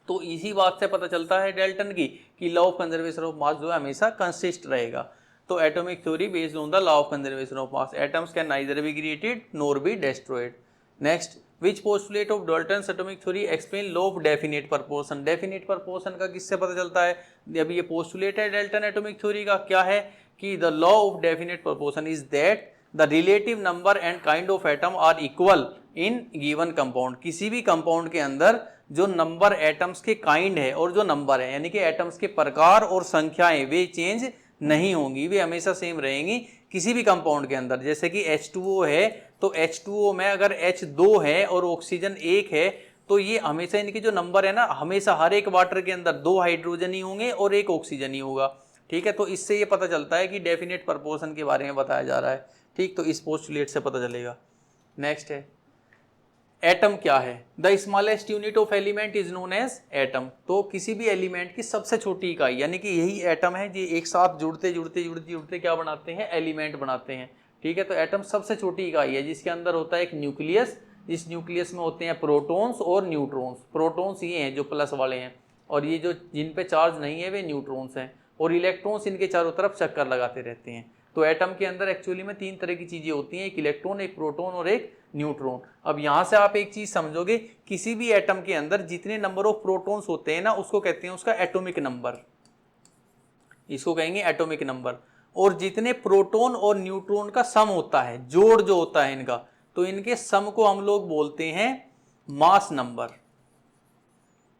तो इसी बात से पता चलता है डेल्टन की कि लॉ ऑफ कंजर्वेशन ऑफ मास जो है हमेशा कंसिस्ट रहेगा। तो atomic theory based on the law of conservation of mass, atoms can neither be created nor be destroyed. Next, which postulate of Dalton's atomic theory explain law of definite proportion. Definite proportion का किससे पता चलता है? अभी ये postulate है Dalton atomic theory का, क्या है कि the law of definite proportion is that the relative number and kind of atom are equal in given compound. किसी भी कंपाउंड के अंदर जो नंबर एटम्स के काइंड है और जो नंबर है, यानी कि एटम्स के प्रकार और संख्याएं, वे चेंज नहीं होंगी, वे हमेशा सेम रहेंगी किसी भी कंपाउंड के अंदर। जैसे कि H2O है, तो H2O में अगर H2 है और ऑक्सीजन 1 है, तो ये हमेशा इनके जो नंबर है ना, हमेशा हर एक वाटर के अंदर 2 हाइड्रोजन ही होंगे और 1 ऑक्सीजन ही होगा। ठीक है, तो इससे ये पता चलता है कि डेफिनेट प्रपोर्शन के बारे में बताया जा रहा है। ठीक, तो इस पोस्टुलेट से पता चलेगा। नेक्स्ट है एटम क्या है? The smallest unit of element is known as atom. तो किसी भी एलिमेंट की सबसे छोटी इकाई, यानी कि यही एटम है, जो एक साथ जुड़ते जुड़ते जुड़ते जुड़ते क्या बनाते हैं? एलिमेंट बनाते हैं। ठीक है, तो एटम सबसे छोटी इकाई है जिसके अंदर होता है एक न्यूक्लियस, जिस न्यूक्लियस में होते हैं प्रोटॉन्स और न्यूट्रॉन्स। प्रोटॉन्स ये हैं जो प्लस वाले हैं, और ये जो जिन पे चार्ज नहीं है वे न्यूट्रॉन्स हैं, और इलेक्ट्रॉन्स इनके चारों तरफ चक्कर लगाते रहते हैं। तो एटम के अंदर एक्चुअली में 3 तरह की चीजें होती हैं, एक इलेक्ट्रॉन, एक प्रोटॉन और एक न्यूट्रॉन। अब यहां से आप एक चीज समझोगे, किसी भी एटम के अंदर जितने नंबर ऑफ प्रोटॉन्स होते हैं ना, उसको कहते हैं उसका एटॉमिक नंबर, इसको कहेंगे एटॉमिक नंबर। और जितने प्रोटॉन और न्यूट्रॉन का सम होता है, जोड़ जो होता है इनका, तो इनके सम को हम लोग बोलते हैं मास नंबर,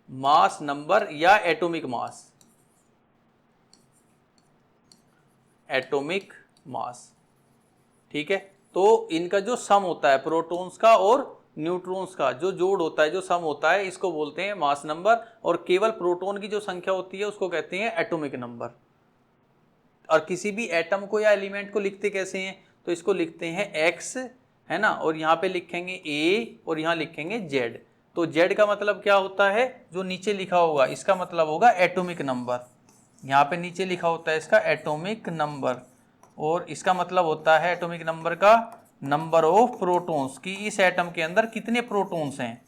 मास नंबर या एटॉमिक मास, एटॉमिक मास। ठीक है, तो इनका जो सम होता है प्रोटॉन्स का और न्यूट्रॉन्स का, जो जोड़ होता है, जो सम होता है, इसको बोलते हैं मास नंबर। और केवल प्रोटॉन की जो संख्या होती है उसको कहते हैं एटॉमिक नंबर। और किसी भी एटम को या एलिमेंट को लिखते कैसे हैं? तो इसको लिखते हैं एक्स, है ना, और यहाँ पे लिखेंगे ए और यहाँ लिखेंगे जेड। तो जेड का मतलब क्या होता है? जो नीचे लिखा होगा इसका मतलब होगा एटॉमिक नंबर। यहाँ पे नीचे लिखा होता है इसका एटॉमिक नंबर, और इसका मतलब होता है एटॉमिक नंबर का नंबर ऑफ प्रोटॉन्स, कि इस एटम के अंदर कितने प्रोटॉन्स हैं।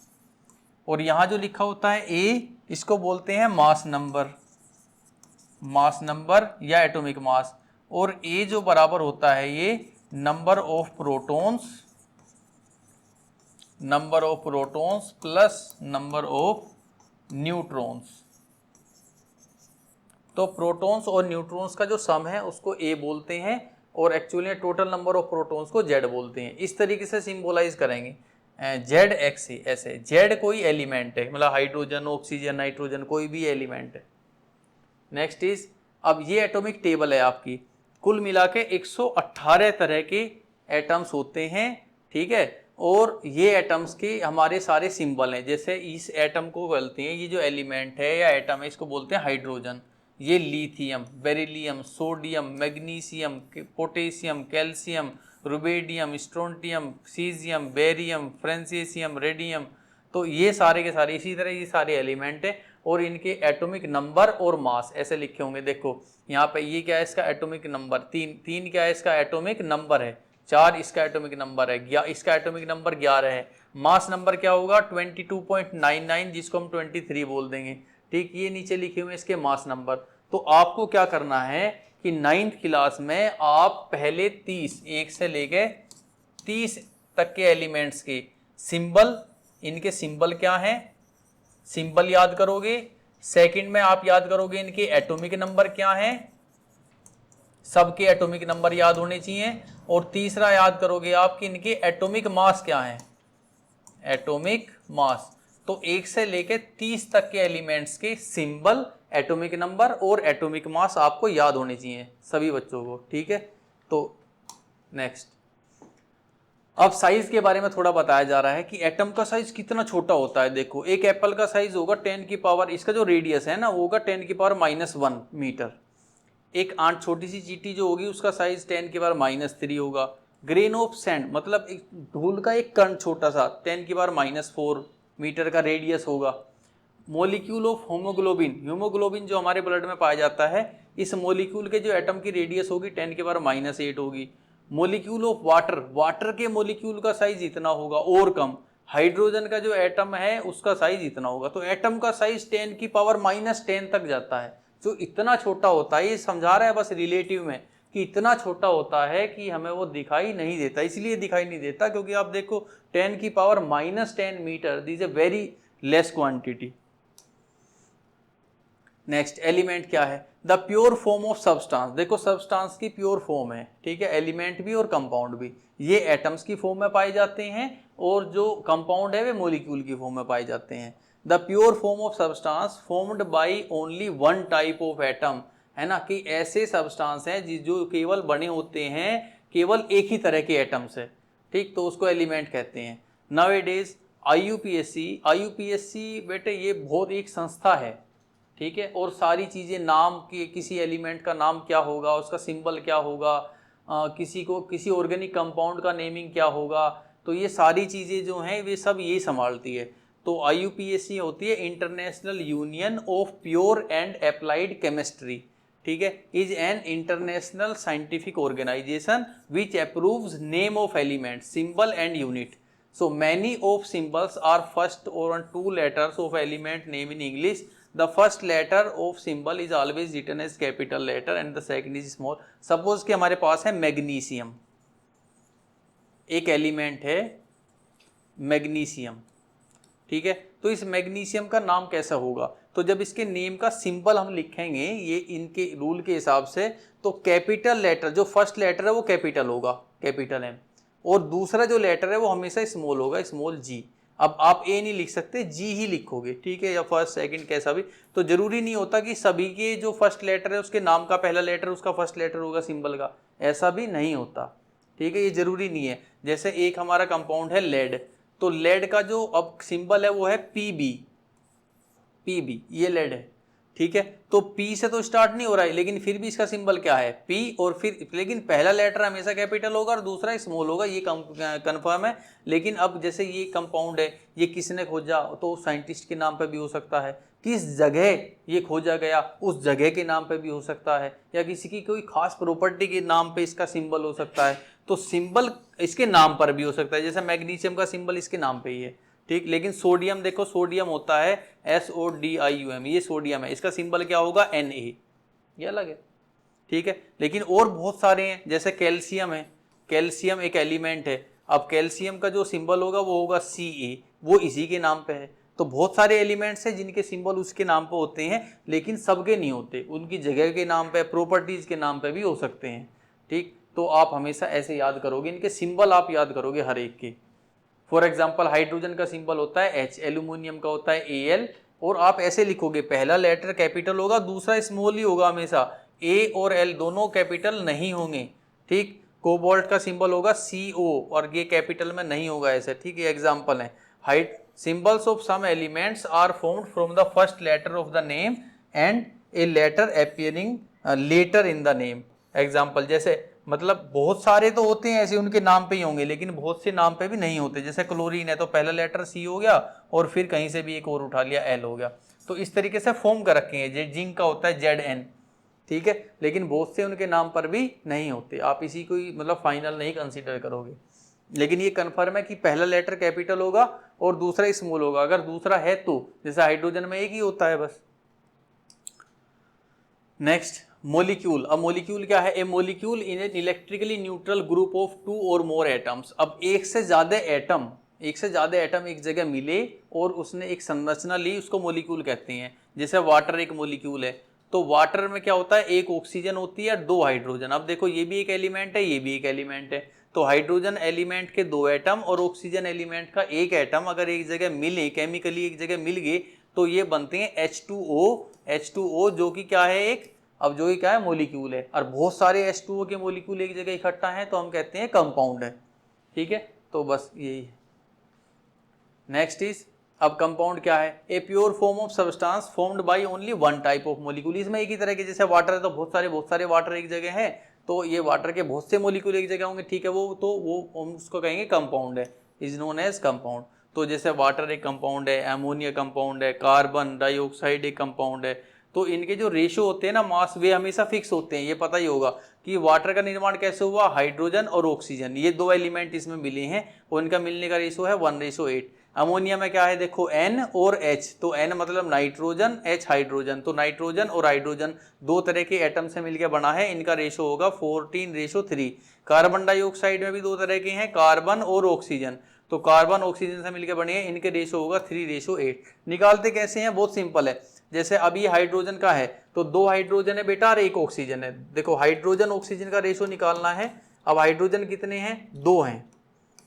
और यहाँ जो लिखा होता है ए, इसको बोलते हैं मास नंबर, मास नंबर या एटॉमिक मास। और ए जो बराबर होता है ये number of protons, number of protons plus number of neutrons. तो प्रोटॉन्स और न्यूट्रॉन्स का जो सम है उसको ए बोलते हैं, और actually total number of protons को जेड बोलते हैं। इस तरीके से सिंबलाइज करेंगे जेड एक्स ही, ऐसे जेड कोई एलिमेंट है, मतलब हाइड्रोजन, ऑक्सीजन, नाइट्रोजन, कोई भी एलिमेंट है। नेक्स्ट इज, अब ये एटॉमिक टेबल है आपकी, कुल मिला के 118 तरह के एटम्स होते हैं। ठीक है, और ये एटम्स के हमारे सारे सिंबल हैं। जैसे इस एटम को बोलते हैं, ये जो एलिमेंट है या एटम है, इसको बोलते हैं हाइड्रोजन। ये lithium, beryllium, sodium, magnesium, potassium, calcium, rubidium, strontium, caesium, barium, francium, radium. तो ये सारे के सारे इसी तरह ये सारे एलिमेंट है, और इनके एटॉमिक नंबर और मास ऐसे लिखे होंगे। देखो यहाँ पे ये क्या है, इसका एटॉमिक नंबर 3 क्या है, इसका एटॉमिक नंबर है 4, इसका एटॉमिक नंबर है इसका एटॉमिक नंबर 11 है। मास नंबर क्या होगा? 22.99, जिसको हम 23 बोल देंगे। ठीक, ये नीचे लिखे हुए इसके मास नंबर। तो आपको क्या करना है कि 9th क्लास में आप पहले 30, 1 से लेके 30 तक के एलिमेंट्स के सिंबल, इनके सिंबल क्या हैं, सिंबल याद करोगे। सेकंड में आप याद करोगे इनके एटॉमिक नंबर क्या हैं, सबके एटॉमिक नंबर याद होने चाहिए। और तीसरा याद करोगे आप कि इनके एटॉमिक मास क्या है, एटॉमिक मास। तो 1 से लेके 30 तक के एलिमेंट्स के सिंबल, एटॉमिक नंबर और एटॉमिक मास आपको याद होने चाहिए सभी बच्चों को, ठीक है। तो नेक्स्ट, अब साइज के बारे में थोड़ा बताया जा रहा है कि एटम का साइज कितना छोटा होता है। देखो एक एप्पल का साइज होगा 10 की पावर, इसका जो रेडियस है ना वो होगा 10 की पावर -1 मीटर। एक आंट छोटी सी चींटी जो होगी उसका साइज 10 की पावर -3 होगा। ग्रेन ऑफ सैंड मतलब एक धूल का एक कण छोटा सा 10 की पावर -4 मीटर का रेडियस होगा। मोलिक्यूल ऑफ होमोग्लोबिन, हीमोग्लोबिन जो हमारे ब्लड में पाया जाता है, इस मोलिक्यूल के जो एटम की रेडियस होगी 10 की पावर -8 होगी। मोलिक्यूल ऑफ वाटर, वाटर के मोलिक्यूल का साइज इतना होगा और कम। हाइड्रोजन का जो एटम है उसका साइज इतना होगा। तो एटम का साइज 10 की पावर -10 तक जाता है, जो इतना छोटा होता है। ये समझा रहा है बस रिलेटिव में कि इतना छोटा होता है कि हमें वो दिखाई नहीं देता। इसलिए दिखाई नहीं देता क्योंकि आप देखो 10 की power -10 metre, this a very less quantity. Next, element क्या है? The pure form of substance. देखो सब्सटेंस की प्योर फॉर्म है, ठीक है, एलिमेंट भी और कंपाउंड भी। ये एटम्स की फॉर्म में पाए जाते हैं और जो कंपाउंड है वे मॉलिक्यूल की फॉर्म में पाए जाते हैं। The pure form of substance formed by only one type of atom, है ना, कि ऐसे सब्सटेंस हैं जो केवल बने होते हैं केवल एक ही तरह के एटम से, ठीक, तो उसको एलिमेंट कहते हैं। नाउअडेज आईयूपीएससी बेटे ये बहुत एक संस्था है, ठीक है, और सारी चीज़ें नाम की, किसी एलिमेंट का नाम क्या होगा, उसका सिंबल क्या होगा, किसी ऑर्गेनिक कंपाउंड का नेमिंग क्या होगा, तो ये सारी चीज़ें जो हैं वे सब यही संभालती है। तो आईयूपीएससी होती है international union of pure and applied chemistry, ठीक है, is an international scientific organisation which approves name of element, symbol and unit. So many of symbols are first or two letters of element name in English. The first letter of symbol is always written as capital letter and the second is small. Suppose कि हमारे पास है magnesium, एक element है magnesium, ठीक है, तो इस magnesium का नाम कैसा होगा? तो जब इसके नेम का सिंबल हम लिखेंगे ये इनके रूल के हिसाब से, तो कैपिटल लेटर जो फर्स्ट लेटर है वो कैपिटल होगा, कैपिटल एम, और दूसरा जो लेटर है वो हमेशा स्मॉल होगा, स्मॉल जी। अब आप ए नहीं लिख सकते, जी ही लिखोगे, ठीक है, या फर्स्ट सेकंड कैसा भी। तो जरूरी नहीं होता कि सभी के जो फर्स्ट लेटर है उसके नाम का पहला लेटर उसका फर्स्ट लेटर होगा सिंबल का, ऐसा भी नहीं होता, ठीक है, ये जरूरी नहीं है। जैसे एक हमारा कंपाउंड है लेड, तो लेड का जो अब सिंबल है वो है पीबी, पीबी ये लेड है, ठीक है, तो पी से तो स्टार्ट नहीं हो रहा है लेकिन फिर भी इसका सिंबल क्या है पी, और फिर लेकिन पहला लेटर हमेशा कैपिटल होगा और दूसरा स्मॉल होगा, ये कंफर्म है। लेकिन अब जैसे ये कंपाउंड है ये किसने खोजा, तो साइंटिस्ट के नाम पे भी हो सकता है, किस जगह ये खोजा गया उस जगह के नाम पे भी हो सकता है, या किसी की कोई खास प्रॉपर्टी के नाम पे इसका सिंबल हो सकता है, तो सिंबल इसके नाम पर भी हो सकता है। जैसे मैग्नीशियम का सिंबल इसके नाम पे ही है, ठीक। लेकिन सोडियम देखो, सोडियम होता है SODIUM, ये सोडियम है, इसका सिंबल क्या होगा Na, ये अलग है, ठीक है। लेकिन और बहुत सारे हैं, जैसे कैल्शियम है, कैल्शियम एक एलिमेंट है, अब कैल्शियम का जो सिंबल होगा वो होगा Ca, वो इसी के नाम पे है। तो बहुत सारे एलिमेंट्स हैं जिनके सिंबल उसके नाम पे होते हैं, लेकिन सबके नहीं होते, उनकी जगह के नाम पे, प्रॉपर्टीज के नाम पे भी हो सकते हैं, ठीक। तो आप हमेशा ऐसे याद करोगे, इनके सिंबल आप याद करोगे हर एक के। फॉर एग्जाम्पल हाइड्रोजन का सिंबल होता है H, एल्यूमिनियम का होता है Al, और आप ऐसे लिखोगे पहला लेटर कैपिटल होगा दूसरा स्मॉल ही होगा हमेशा, A और L दोनों कैपिटल नहीं होंगे, ठीक। कोबाल्ट का सिंबल होगा CO और ये कैपिटल में नहीं होगा ऐसे, ठीक है, एग्जाम्पल है। Height symbols of some elements are formed from the first letter of the name and a letter appearing letter in the name. Example जैसे मतलब बहुत सारे तो होते हैं ऐसे उनके नाम पे ही होंगे, लेकिन बहुत से नाम पे भी नहीं होते। जैसे क्लोरीन है तो पहला लेटर C हो गया और फिर कहीं से भी एक और उठा लिया L हो गया। तो इस तरीके से फॉर्म कर रखे हैं। जिंक का होता है ZN, ठीक है, लेकिन बहुत से उनके नाम पर भी नहीं होते। आप इसी को मतलब फाइनल नहीं कंसिडर करोगे, लेकिन ये कन्फर्म है कि पहला लेटर कैपिटल होगा और दूसरा स्मॉल होगा। अगर दूसरा है तो, जैसे हाइड्रोजन में एक ही होता है बस। Next, molecule. अब मोलिक्यूल क्या है? A molecule in an electrically neutral group of 2 or more atoms. अब एक से ज्यादा एटम एक जगह मिले और उसने एक संरचना ली, उसको मोलिक्यूल कहते हैं। जैसे वाटर एक मोलिक्यूल है, तो वाटर में क्या होता है, एक ऑक्सीजन होती है, 2 हाइड्रोजन। अब देखो ये भी एक एलिमेंट है, ये भी एक एलिमेंट है, तो हाइड्रोजन एलिमेंट के 2 एटम और ऑक्सीजन एलिमेंट का 1 एटम अगर एक जगह मिले, केमिकली एक जगह मिल गए, तो ये बनते हैं H2O जो कि क्या है एक, अब जो कि क्या है मॉलिक्यूल है, और बहुत सारे H2O के मॉलिक्यूल एक जगह इकट्ठा हैं तो हम कहते हैं कंपाउंड है। ठीक है, तो बस यही है। नेक्स्ट इज, अब कंपाउंड क्या है, a pure form of substance formed by only one type of molecule. इसमें एक ही तरह के, जैसे वाटर है तो बहुत सारे वाटर एक जगह है, तो ये वाटर के बहुत से मॉलिक्यूल एक जगह होंगे, ठीक है, वो हम उसको कहेंगे कंपाउंड है, इज नोन एज कंपाउंड। तो जैसे वाटर एक कंपाउंड है, अमोनिया कंपाउंड है, कार्बन डाइऑक्साइड एक कंपाउंड है। तो इनके जो रेशो होते हैं ना मास, वे हमेशा फिक्स होते हैं। ये पता ही होगा कि वाटर का निर्माण कैसे हुआ, हाइड्रोजन और ऑक्सीजन, ये 2 एलिमेंट इसमें मिले हैं और इनका मिलने का रेशो है 1:8। अमोनिया में क्या है देखो, N और H, तो N मतलब नाइट्रोजन, H हाइड्रोजन, तो नाइट्रोजन और हाइड्रोजन 2 तरह के एटम से मिलकर बना है, इनका रेशो होगा 14:3। कार्बन डाइऑक्साइड में भी 2 तरह के हैं, कार्बन और ऑक्सीजन, तो कार्बन ऑक्सीजन से मिलकर बने हैं, इनके रेशो होगा 3:8। निकालते कैसे हैं, बहुत सिंपल है। जैसे अभी हाइड्रोजन का है तो 2 हाइड्रोजन है बेटा और 1 ऑक्सीजन है। देखो हाइड्रोजन ऑक्सीजन का रेशो निकालना है। अब हाइड्रोजन कितने हैं, 2 हैं,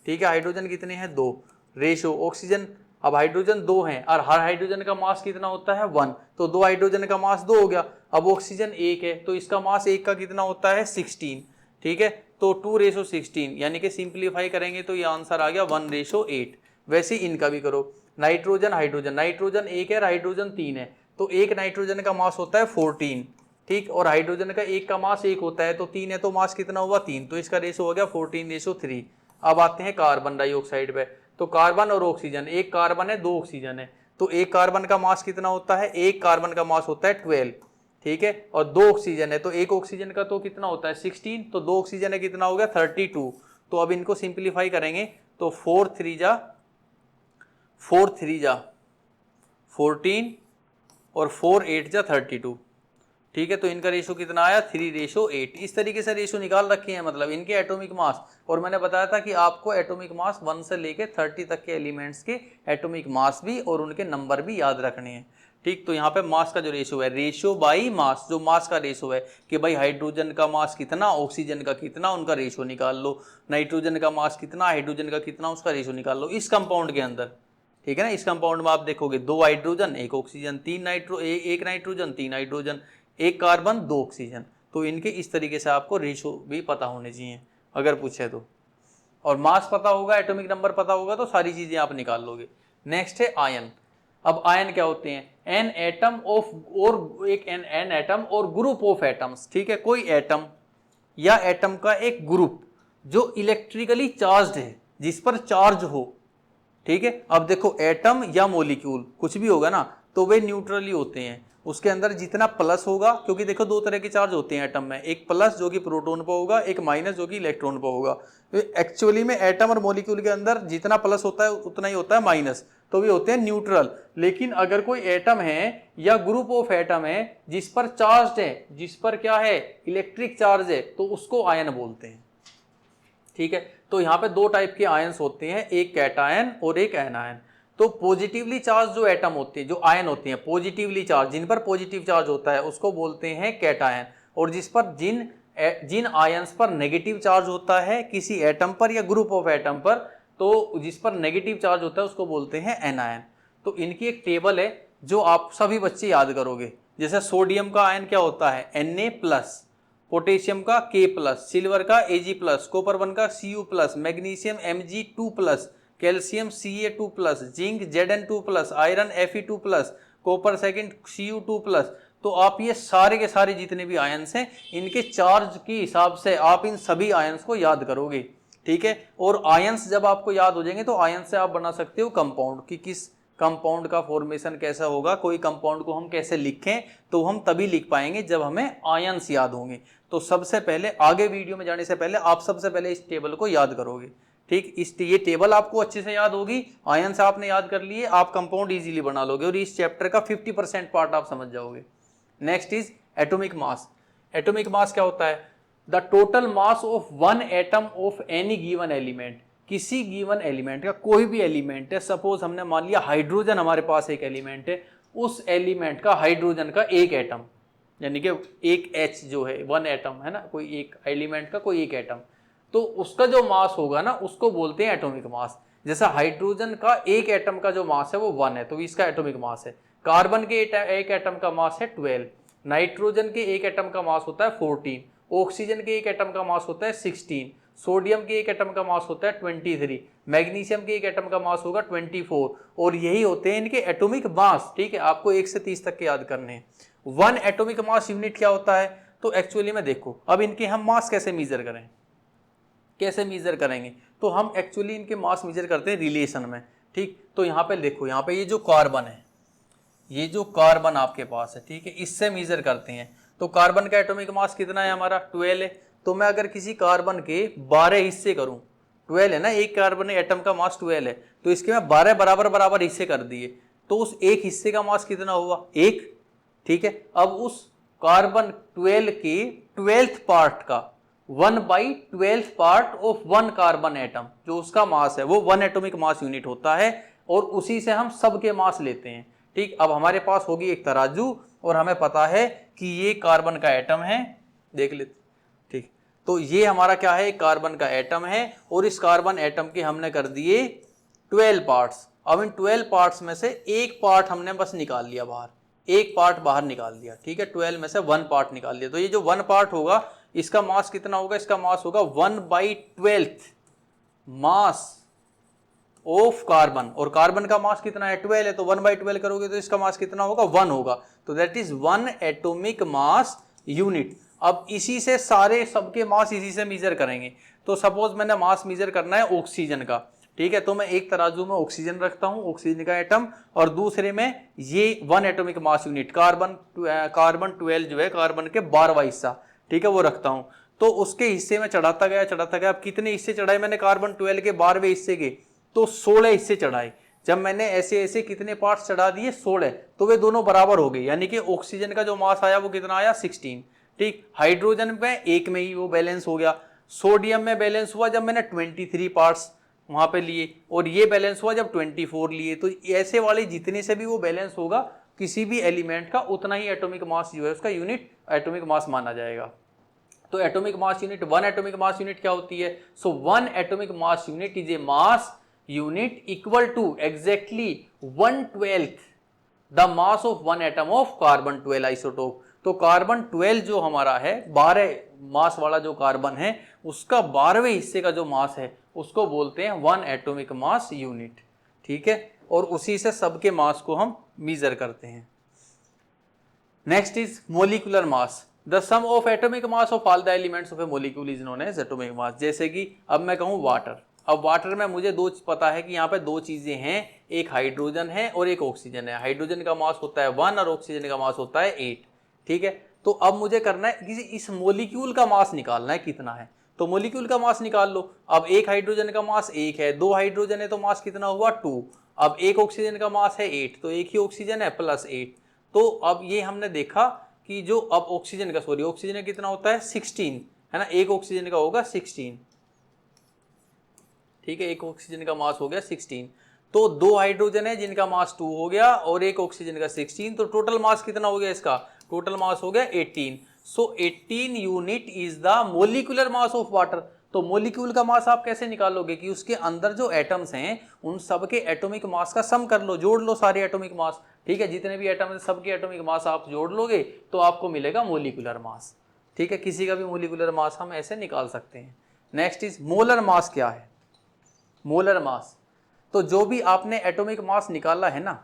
ठीक है, हाइड्रोजन कितने हैं, 2, रेशो ऑक्सीजन, अब हाइड्रोजन 2 हैं और हर हाइड्रोजन का मास कितना होता है 1, तो 2 हाइड्रोजन का मास 2 हो गया। अब ऑक्सीजन 1 है तो इसका मास 1 का कितना होता है 16, ठीक है, तो 2:16, यानी कि सिंप्लीफाई करेंगे तो ये आंसर आ गया 1:8। वैसे इनका भी करो, नाइट्रोजन हाइड्रोजन, नाइट्रोजन 1 है, हाइड्रोजन 3 है, तो एक नाइट्रोजन का मास होता है 14, ठीक, और हाइड्रोजन का एक का मास 1 होता है, तो 3 है तो मास कितना हुआ 3, तो इसका रेशो हो गया 14:3। अब आते हैं कार्बन डाइऑक्साइड पे, तो कार्बन और ऑक्सीजन, एक कार्बन है 2 ऑक्सीजन है, तो एक कार्बन का मास कितना होता है, एक कार्बन का मास होता है 12, ठीक है, और 2 ऑक्सीजन है तो एक ऑक्सीजन का तो कितना होता है 16, तो 2 ऑक्सीजन है कितना हो गया 32। तो अब इनको सिंप्लीफाई करेंगे तो 4 3 जा 14 और 4 8 जा 32, ठीक है, तो इनका रेशो कितना आया 3:8। इस तरीके से रेशो निकाल रखे हैं, मतलब इनके एटॉमिक मास, और मैंने बताया था कि आपको एटॉमिक मास 1 से लेके 30 तक के एलिमेंट्स के एटॉमिक मास भी और उनके नंबर भी याद रखने हैं, ठीक। तो यहाँ पे मास का जो रेशो है, रेशो बाई मास, जो मास का रेशो है कि भाई हाइड्रोजन का मास कितना, ऑक्सीजन का कितना, उनका रेशो निकाल लो, नाइट्रोजन का मास कितना, हाइड्रोजन का कितना, उसका रेशो निकाल लो इस कंपाउंड के अंदर, ठीक है ना। इस कंपाउंड में आप देखोगे 2 hydrogen 1 oxygen, 1 nitrogen 3 hydrogen, 1 carbon 2 oxygen, तो इनके इस तरीके से आपको रेशो भी पता होने चाहिए अगर पूछे तो, और मास पता होगा, एटॉमिक नंबर पता होगा तो सारी चीजें आप निकाल लोगे। नेक्स्ट है आयन। अब आयन क्या होते हैं, एन एटम ऑफ, और एक एन एटम और ग्रुप ऑफ एटम्स, ठीक है, कोई एटम या एटम का एक ग्रुप जो इलेक्ट्रिकली चार्ज्ड है, जिस पर चार्ज हो, ठीक है। अब देखो एटम या मॉलिक्यूल कुछ भी होगा ना तो वे न्यूट्रली होते हैं, उसके अंदर जितना प्लस होगा, क्योंकि देखो 2 तरह के चार्ज होते हैं एटम में, एक प्लस जो कि प्रोटॉन पर होगा, एक माइनस जो कि इलेक्ट्रॉन पर होगा। तो एक्चुअली में एटम और मॉलिक्यूल के अंदर जितना प्लस होता है उतना ही होता है माइनस, तो वे होते हैं न्यूट्रल। लेकिन अगर कोई एटम है या ग्रुप ऑफ एटम है जिस पर चार्ज है, जिस पर क्या है इलेक्ट्रिक चार्ज है, तो उसको आयन बोलते हैं, ठीक है। तो यहाँ पे 2 टाइप के आयंस होते हैं, एक कैटायन और एक एनायन। तो पॉजिटिवली चार्ज जो एटम होते हैं, जो आयन होते हैं पॉजिटिवली चार्ज, जिन पर पॉजिटिव चार्ज होता है उसको बोलते हैं कैटायन, और जिस पर जिन आयंस पर नेगेटिव चार्ज होता है किसी एटम पर या ग्रुप ऑफ एटम पर, तो जिस पर नेगेटिव चार्ज होता है उसको बोलते हैं एनायन। तो इनकी एक टेबल है जो आप सभी बच्चे याद करोगे। जैसे सोडियम का आयन क्या होता है Na+, पोटेशियम का K+, सिल्वर का Ag+, कॉपर 1 का Cu+, magnesium Mg2+, calcium Ca2+, zinc Zn2+, iron Fe2+, copper second Cu2+। तो आप ये सारे के सारे जितने भी आयंस हैं इनके चार्ज के हिसाब से आप इन सभी आयंस को याद करोगे, ठीक है। और आयंस जब आपको याद हो जाएंगे तो आयंस से आप बना सकते हो कंपाउंड, कि किस कंपाउंड का फॉर्मेशन कैसा होगा, कोई कंपाउंड को हम कैसे लिखें, तो हम तभी लिख पाएंगे जब हमें आयंस याद होंगे। तो सबसे पहले आगे वीडियो में जाने से पहले आप सबसे पहले इस टेबल को याद करोगे, ठीक। ये टेबल आपको अच्छे से याद होगी, आयंस आपने याद कर लिए, आप कंपाउंड इजीली बना लोगे और इस चैप्टर का 50% पार्ट आप समझ जाओगे। Next is atomic mass. Atomic mass क्या होता है, the total mass of one atom of any given element, किसी गिवन एलिमेंट का, कोई भी एलिमेंट है, सपोज हमने मान लिया हाइड्रोजन हमारे पास एक एलिमेंट है, उस एलिमेंट का हाइड्रोजन का एक एटम, यानी कि एक H जो है 1 एटम है ना, कोई एक एलिमेंट का कोई एक एटम, तो उसका जो मास होगा ना उसको बोलते हैं एटॉमिक मास। जैसा हाइड्रोजन का एक एटम का जो मास है वो 1 है, तो इसका एटॉमिक मास है। कार्बन के एक एटम का मास है 12, नाइट्रोजन के एक एटम का मास होता है 14, ऑक्सीजन के एक एटम का मास होता है 16, सोडियम के एक एटम का मास होता है 23, मैग्नीशियम के एक एटम का मास होगा 24, और यही होते हैं इनके एटॉमिक मास। ठीक है, आपको 1 से 30 तक के याद करने हैं। 1 एटॉमिक मास यूनिट क्या होता है? तो एक्चुअली में देखो, अब इनके हम मास कैसे मेजर करें, कैसे मेजर करेंगे? तो हम एक्चुअली इनके मास मेजर करते हैं रिलेशन में। ठीक, तो यहाँ पे देखो, यहाँ पे ये जो कार्बन है, ये जो कार्बन आपके पास है, ठीक है, इससे मेजर करते हैं। तो कार्बन का एटॉमिक मास कितना है हमारा? 12 है। तो मैं अगर किसी कार्बन के 12 हिस्से करूं, 12 है ना, एक कार्बन एटम का मास 12 है, तो इसके मैं 12 बराबर बराबर हिस्से कर दिए, तो उस एक हिस्से का मास कितना हुआ? 1। ठीक है, अब उस कार्बन 12 के 12th पार्ट का 1/12th part of 1 carbon atom, जो उसका मास है वो 1 एटॉमिक मास यूनिट होता है, और उसी से हम सबके मास लेते हैं। ठीक, अब हमारे पास होगी एक तराजू, और हमें पता है कि ये कार्बन का एटम है, देख लेते। ठीक, तो ये हमारा क्या है? कार्बन का एटम है, और इस कार्बन एटम के हमने कर दिए 12 पार्ट्स। अब इन 12 पार्ट्स में से एक पार्ट हमने बस निकाल लिया बाहर, एक पार्ट बाहर निकाल दिया। ठीक है, 12 में से 1 पार्ट निकाल लिया, तो ये जो 1 पार्ट होगा इसका मास कितना होगा? इसका मास होगा 1/12th मास ऑफ कार्बन, और कार्बन का मास कितना है? 12 है, तो 1/12 करोगे तो इसका मास कितना होगा? 1 होगा। तो that is 1 atomic mass unit. अब इसी से सारे सबके मास इसी से मेजर करेंगे। तो सपोज मैंने मास मेजर करना है ऑक्सीजन का, ठीक है, तो मैं एक तराजू में ऑक्सीजन रखता हूं, ऑक्सीजन का एटम, और दूसरे में ये 1 एटॉमिक मास यूनिट कार्बन 12 जो है, कार्बन के 12वां हिस्सा, ठीक है, वो रखता हूं। तो उसके हिस्से में चढ़ाता गया चढ़ाता गया। अब कितने हिस्से चढ़ाए मैंने कार्बन 12 के 12वें हिस्से के? तो 16 हिस्से चढ़ाए। जब मैंने ऐसे ऐसे कितने पार्ट्स चढ़ा दिए? 16, तो वे दोनों बराबर हो गए, यानी कि ऑक्सीजन का जो मास आया वो कितना आया? 16। ठीक, हाइड्रोजन में एक में ही वो बैलेंस हो गया। सोडियम में बैलेंस हुआ जब मैंने 23 पार्ट्स वहां पे लिए, और ये बैलेंस हुआ जब 24 लिए। तो ऐसे वाले जितने से भी वो बैलेंस होगा किसी भी एलिमेंट का, उतना ही एटॉमिक मास जो है उसका यूनिट एटॉमिक मास माना जाएगा। तो atomic mass unit, 1 atomic mass unit क्या होती है? So 1 atomic mass unit is a mass unit equal to exactly 1/12th the mass of 1 atom of carbon 12 isotope. तो कार्बन 12 जो हमारा है, 12 मास वाला जो कार्बन है, उसका 12वें हिस्से का जो मास है उसको बोलते हैं 1 एटॉमिक मास यूनिट। ठीक है, और उसी से सबके मास को हम मेजर करते हैं। Next is molecular mass. The sum of atomic mass of all the elements of a molecule is known as atomic mass. जैसे कि अब मैं कहूँ वाटर, अब वाटर में मुझे दो पता है कि यहाँ पे दो चीजें हैं, एक हाइड्रोजन है और एक ऑक्सीजन है। हाइड्रोजन का मास होता है 1 और ऑक्सीजन का मास होता है 8। ठीक है, तो अब मुझे करना है किसी इस मोलिक्यूल का मास निकालना है कितना है, तो मोलिक्यूल का मास निकाल लो। अब एक हाइड्रोजन का मास 1 है, 2 हाइड्रोजन है तो मास कितना हुआ? 2। अब एक ऑक्सीजन का मास है 8, तो एक ही ऑक्सीजन है प्लस 8। तो अब ये हमने देखा कि जो अब ऑक्सीजन का कितना होता है? 16, है ना, एक ऑक्सीजन का होगा 16। ठीक है, एक ऑक्सीजन का मास हो गया 16, तो 2 हाइड्रोजन है जिनका मास 2 हो गया और एक ऑक्सीजन का 16, तो टोटल मास कितना हो गया इसका? टोटल मास हो गया 18। सो 18 unit is the molecular mass of water. तो मोलिक्यूल का मास आप कैसे निकालोगे कि उसके अंदर जो एटम्स हैं उन सबके एटॉमिक मास का सम कर लो, जोड़ लो सारे एटॉमिक मास। ठीक है, जितने भी एटम हैं सबके एटॉमिक मास आप जोड़ लोगे तो आपको मिलेगा मोलिकुलर मास। ठीक है, किसी का भी मोलिकुलर मास हम ऐसे निकाल सकते हैं। Next is molar mass. क्या है मोलर मास? तो जो भी आपने एटॉमिक मास निकाला है ना,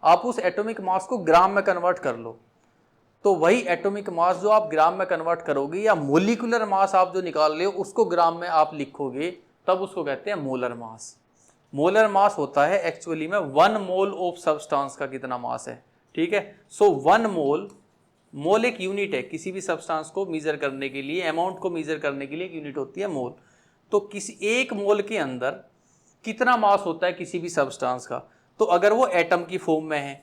आप उस एटॉमिक मास को ग्राम में कन्वर्ट कर लो, तो वही एटॉमिक मास जो आप ग्राम में कन्वर्ट करोगे, या मोलिकुलर मास आप जो निकाल रहे हो उसको ग्राम में आप लिखोगे, तब उसको कहते हैं मोलर मास। मोलर मास होता है एक्चुअली में 1 मोल ऑफ सब्सटेंस का कितना मास है। ठीक है, सो 1 मोल, मोल एक यूनिट है किसी भी सब्सटेंस को मेजर करने के लिए, अमाउंट को मेजर करने के लिए एक यूनिट होती है मोल। तो किसी एक मोल के अंदर कितना मास होता है किसी भी सब्सटेंस का? तो अगर वो एटम की फॉर्म में है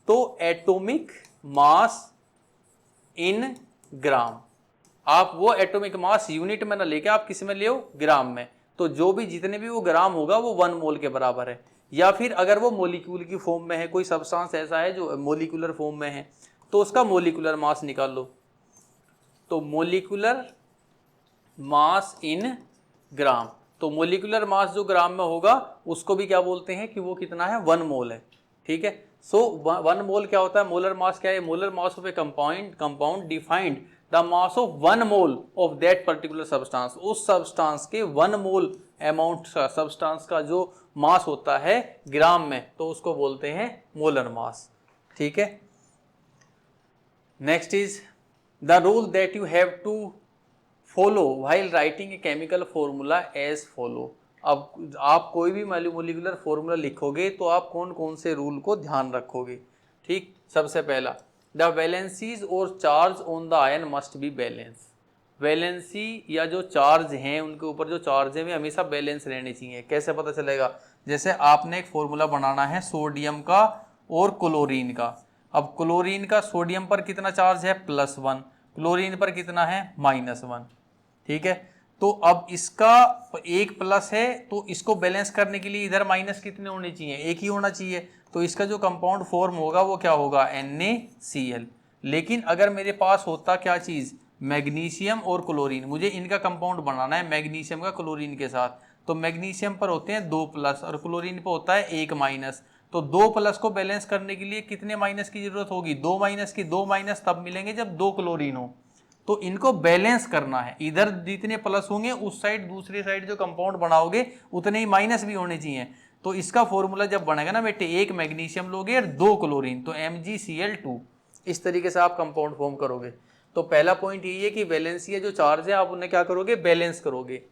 तो एटॉमिक मास इन ग्राम। आप वो एटॉमिक मास यूनिट में ना लेके आप किस में ले ग्राम में, तो जो भी जितने भी वो ग्राम होगा वो 1 मोल के बराबर है। या फिर अगर वो मोलिक्यूल की फॉर्म में है, कोई सब्सटेंस ऐसा है जो मोलिकुलर फॉर्म में है, तो उसका मोलिकुलर मास निकाल लो। तो मोलिकुलर मास इन ग्राम। तो मोलिकुलर मास जो ग्राम में होगा उसको भी क्या बोलते हैं कि वो कितना है, 1 मोल है। ठीक है, सो 1 मोल क्या होता है, मोलर मास क्या है, molar mass of A compound defined the mass of 1 mole of that particular substance. उस सब्सटेंस के 1 मोल अमाउंट का, सब्सटेंस का जो मास होता है ग्राम में, तो उसको बोलते हैं मोलर मास। ठीक है, next is the rule that you have to follow while writing a chemical formula as follow. अब आप कोई भी मोलिकुलर फॉर्मूला लिखोगे तो आप कौन कौन से रूल को ध्यान रखोगे। ठीक, सबसे पहला, द वैलेंसीज और charge on the ion must be balance. Valency या जो चार्ज हैं उनके ऊपर जो चार्ज है वे हमेशा बैलेंस रहने चाहिए। कैसे पता चलेगा, जैसे आपने एक फॉर्मूला बनाना है सोडियम का और क्लोरीन का। अब क्लोरीन का सोडियम पर कितना चार्ज है, +1, क्लोरीन पर कितना है, -1। ठीक है, तो अब इसका एक प्लस है तो इसको बैलेंस करने के लिए इधर माइनस कितने होने चाहिए, एक ही होना चाहिए। तो इसका जो कंपाउंड फॉर्म होगा वो क्या होगा, NaCl। लेकिन अगर मेरे पास होता क्या चीज़, मैग्नीशियम और क्लोरीन, मुझे इनका कंपाउंड बनाना है मैग्नीशियम का क्लोरीन के साथ, तो मैग्नीशियम पर होते हैं 2 प्लस और क्लोरीन पर होता है 1 माइनस। तो 2 प्लस को बैलेंस करने के लिए कितने माइनस की जरूरत होगी, 2 माइनस की। 2 माइनस तब मिलेंगे जब 2 क्लोरीन हो। तो इनको बैलेंस करना है, इधर जितने प्लस होंगे उस साइड, दूसरी साइड जो कंपाउंड बनाओगे उतने ही माइनस भी होने चाहिए। तो इसका फॉर्मूला जब बनेगा ना बेटे, 1 मैग्नीशियम लोगे और 2 क्लोरीन, तो MgCl2। इस तरीके से आप कंपाउंड फॉर्म करोगे। तो पहला पॉइंट यही है कि वैलेंसी जो चार्ज है आप उन्हें क्या करोगे, बैलेंस करोगे।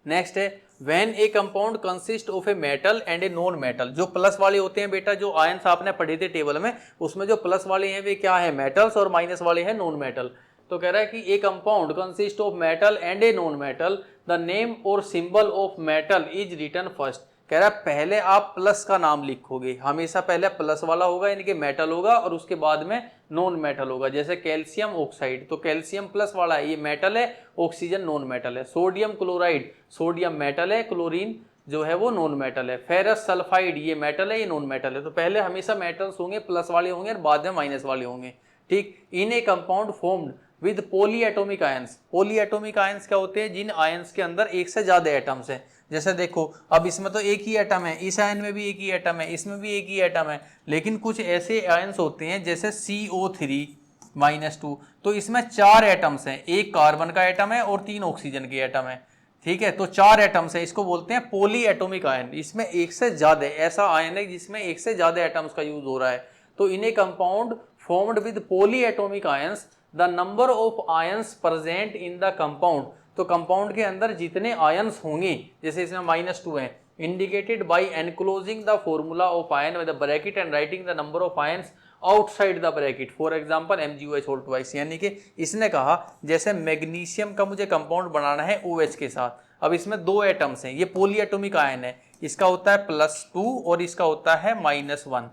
नेक्स्ट है, when A compound consist of a metal and a non metal. जो प्लस वाले होते हैं बेटा, जो आयंस आपने पढ़े थे टेबल में, उसमें जो प्लस वाले हैं वे क्या है, मेटल्स, और माइनस वाले हैं नॉन मेटल। तो कह रहा है कि a compound consist of metal and a non metal, the name or symbol of metal is written first. कह रहा है पहले आप प्लस का नाम लिखोगे, हमेशा पहले प्लस वाला होगा यानी कि मेटल होगा, और उसके बाद में नॉन मेटल होगा। जैसे कैल्शियम ऑक्साइड, तो कैल्शियम प्लस वाला है, ये मेटल है, ऑक्सीजन नॉन मेटल है। सोडियम क्लोराइड, सोडियम मेटल है, क्लोरीन जो है वो नॉन मेटल है। फेरस सल्फाइड, ये मेटल है, ये नॉन मेटल है। तो पहले हमेशा मेटल्स होंगे, प्लस वाले होंगे, और बाद में माइनस वाले होंगे। ठीक, in a compound formed with polyatomic ions. Polyatomic ions क्या होते हैं, जिन आयंस के अंदर एक से ज्यादा एटम्स हैं। जैसे देखो, अब इसमें तो एक ही एटम है, इस आयन में भी एक ही एटम है, इसमें भी एक ही एटम है, लेकिन कुछ ऐसे आयंस होते हैं जैसे CO3-2, तो इसमें 4 एटम्स हैं, एक कार्बन का एटम है और 3 ऑक्सीजन के एटम है। ठीक है, तो 4 एटम्स है, इसको बोलते हैं पॉलीएटॉमिक आयन। इसमें एक से ज्यादा, ऐसा आयन है जिसमें एक से ज्यादा एटम्स का यूज हो रहा है। तो in a compound formed with polyatomic ions, the number of ions present in the compound. तो कंपाउंड के अंदर जितने आयंस होंगे, जैसे इसमें -2 है, indicated by enclosing the formula of ion with the bracket and writing the number of ions outside the bracket, for example MgOH2। यानी कि इसने कहा जैसे मैग्नीशियम का मुझे कंपाउंड बनाना है OH के साथ, अब इसमें 2 एटम्स हैं, ये पॉलीएटॉमिक आयन है, इसका होता है +2 और इसका होता है -1।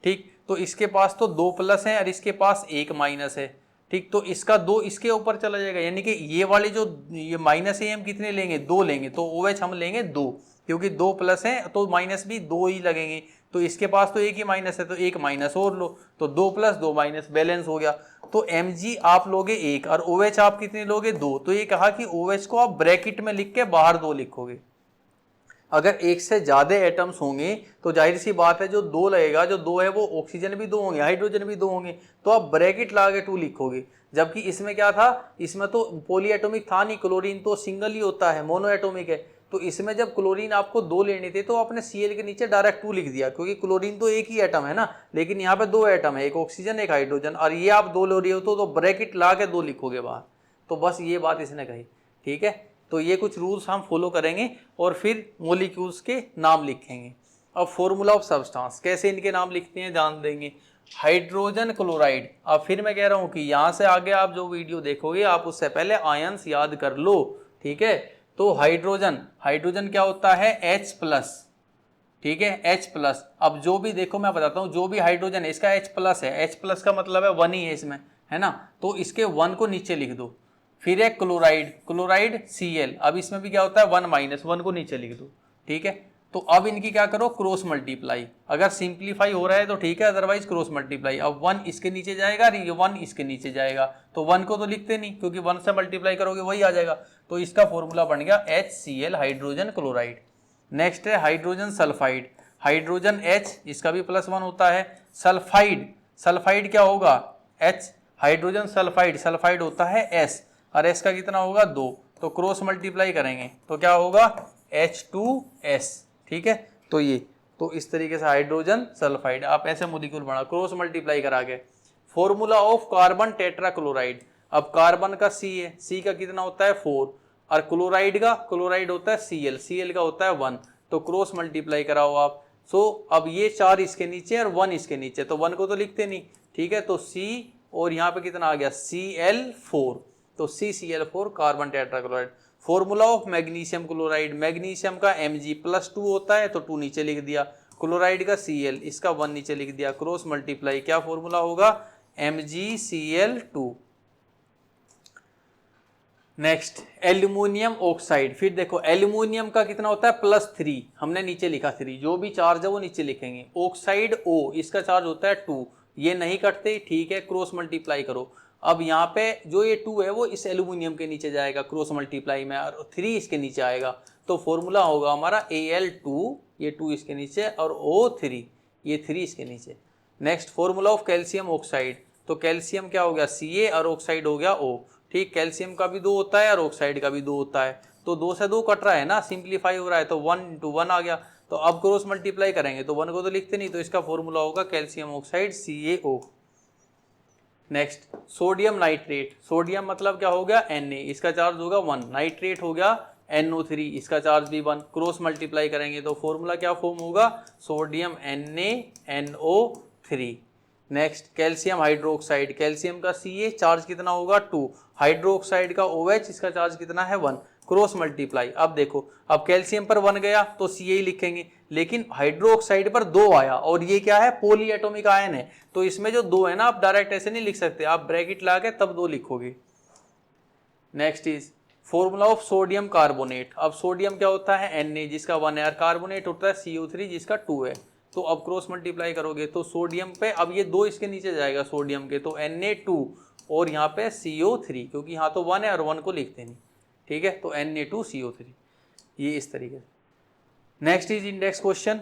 ठीक, तो इसके पास तो 2 प्लस है और इसके पास 1 माइनस है। ठीक, तो इसका 2 इसके ऊपर चला जाएगा, यानी कि ये वाले जो ये माइनस है हम कितने लेंगे, 2 लेंगे, तो OH हम लेंगे 2, क्योंकि 2 प्लस है तो माइनस भी 2 ही लगेंगे। तो इसके पास तो 1 ही माइनस है, तो 1 माइनस और लो, तो 2 प्लस 2 माइनस, बैलेंस हो गया। तो Mg आप लोगे 1 और OH आप कितने लोगे, 2। तो ये कहा कि OH को आप ब्रैकेट में लिख के बाहर 2 लिखोगे। अगर एक से ज्यादा एटम्स होंगे तो जाहिर सी बात है जो 2 लगेगा, जो 2 है वो ऑक्सीजन भी 2 होंगे, हाइड्रोजन भी 2 होंगे, तो आप ब्रैकेट लगा के 2 लिखोगे। जबकि इसमें क्या था, इसमें तो पॉलीएटॉमिक था नहीं, क्लोरीन तो सिंगल ही होता है, मोनोएटॉमिक है। तो इसमें जब क्लोरीन आपको 2 लेने थे तो आपने Cl के नीचे डायरेक्ट 2 लिख दिया, क्योंकि क्लोरीन तो एक ही एटम है ना, लेकिन यहाँ पे 2 एटम है, एक ऑक्सीजन एक हाइड्रोजन, और ये आप 2 ले रहे हो तो ब्रैकेट ला के 2 लिखोगे बाहर। तो बस ये बात इसने कही। ठीक है, तो ये कुछ रूल्स हम फॉलो करेंगे और फिर मॉलिक्यूल्स के नाम लिखेंगे। अब फॉर्मूला ऑफ सब्सटेंस, कैसे इनके नाम लिखते हैं जान देंगे। हाइड्रोजन क्लोराइड, अब फिर मैं कह रहा हूँ कि यहाँ से आगे आप जो वीडियो देखोगे आप उससे पहले आयंस याद कर लो। ठीक है, तो हाइड्रोजन क्या होता है, H+। ठीक है, H+। अब जो भी देखो मैं बताता हूँ, जो भी हाइड्रोजन है इसका H+ है, H+ का मतलब है 1 ही है इसमें, है ना, तो इसके 1 को नीचे लिख दो। फिर है क्लोराइड Cl, अब इसमें भी क्या होता है 1 - 1 को नीचे लिख दो। ठीक है, तो अब इनकी क्या करो, क्रॉस मल्टीप्लाई। अगर सिंप्लीफाई हो रहा है तो ठीक है, अदरवाइज क्रॉस मल्टीप्लाई। अब 1 इसके नीचे जाएगा, ये 1 इसके नीचे जाएगा, तो 1 को तो लिखते नहीं क्योंकि 1 से मल्टीप्लाई करोगे वही आ जाएगा। तो इसका फॉर्मूला बन गया HCl, हाइड्रोजन क्लोराइड। नेक्स्ट है हाइड्रोजन सल्फाइड, हाइड्रोजन H, इसका भी +1 होता है। सल्फाइड, सल्फाइड क्या होगा, H, हाइड्रोजन सल्फाइड, सल्फाइड होता है S, और S का कितना होगा 2, तो क्रॉस मल्टीप्लाई करेंगे तो क्या होगा H2S। ठीक है, तो ये, तो इस तरीके से हाइड्रोजन सल्फाइड आप ऐसे मॉलिक्यूल बना क्रॉस मल्टीप्लाई करा के। फॉर्मूला ऑफ कार्बन टेट्राक्लोराइड, अब कार्बन का C है, C का कितना होता है 4, और क्लोराइड का, क्लोराइड होता है Cl, Cl का होता है 1, तो क्रॉस मल्टीप्लाई कराओ आप। सो अब ये 4 इसके नीचे और 1 इसके नीचे, तो 1 को तो लिखते नहीं, ठीक है, तो C और यहाँ पे कितना आ गया Cl4, तो CCl4 carbon tetrachloride. Formula of magnesium chloride, magnesium का Mg+2 होता है तो 2 नीचे लिख दिया, क्लोराइड का Cl, इसका 1 नीचे लिख दिया, क्रॉस मल्टीप्लाई, क्या फॉर्मूला होगा MgCl2। नेक्स्ट एल्यूमिनियम ऑक्साइड, फिर देखो एल्यूमिनियम का कितना होता है +3, हमने नीचे लिखा 3, जो भी चार्ज है वो नीचे लिखेंगे। ऑक्साइड O, इसका चार्ज होता है 2, ये नहीं कटते, ठीक है, क्रॉस मल्टीप्लाई करो। अब यहाँ पे जो ये 2 है वो इस एल्यूमिनियम के नीचे जाएगा क्रॉस मल्टीप्लाई में, और 3 इसके नीचे आएगा, तो फॉर्मूला होगा हमारा Al2, ये 2 इसके नीचे, और O3, ये 3 इसके नीचे। Next formula of calcium oxide, तो कैल्शियम क्या हो गया Ca और ऑक्साइड हो गया O, ठीक, कैल्शियम का भी 2 होता है और ऑक्साइड का भी 2 होता है, तो 2 से 2 कट रहा है ना, सिंप्लीफाई हो रहा है, तो 1 × 1 आ गया। तो अब क्रॉस मल्टीप्लाई करेंगे तो 1 को तो लिखते नहीं, तो इसका फॉर्मूला होगा calcium oxide CaO। Next sodium nitrate, sodium मतलब क्या हो गया Na, इसका चार्ज होगा 1, नाइट्रेट हो गया NO3, इसका चार्ज भी 1, क्रॉस मल्टीप्लाई करेंगे तो फॉर्मूला क्या फॉर्म होगा sodium NaNO3। Next calcium hydroxide, calcium का Ca चार्ज कितना होगा 2, हाइड्रोक्साइड का OH, इसका चार्ज कितना है 1, क्रॉस मल्टीप्लाई। अब देखो, अब कैल्शियम पर 1 गया तो Ca ही लिखेंगे, लेकिन हाइड्रोक्साइड पर 2 आया, और ये क्या है पॉली एटॉमिक आयन है, तो इसमें जो 2 है ना आप डायरेक्ट ऐसे नहीं लिख सकते, आप ब्रैकेट ला के तब 2 लिखोगे। Next is formula of sodium carbonate, अब सोडियम क्या होता है Na, जिसका 1 है, और कार्बोनेट होता है CO3, जिसका 2 है, तो अब क्रॉस मल्टीप्लाई करोगे तो सोडियम पे, अब ये 2 इसके नीचे जाएगा सोडियम के, तो Na2 और यहाँ पे CO3, क्योंकि यहाँ तो 1 है और 1 को लिखते नहीं, ठीक है, तो Na2CO3, ये इस तरीके से। Next is index question,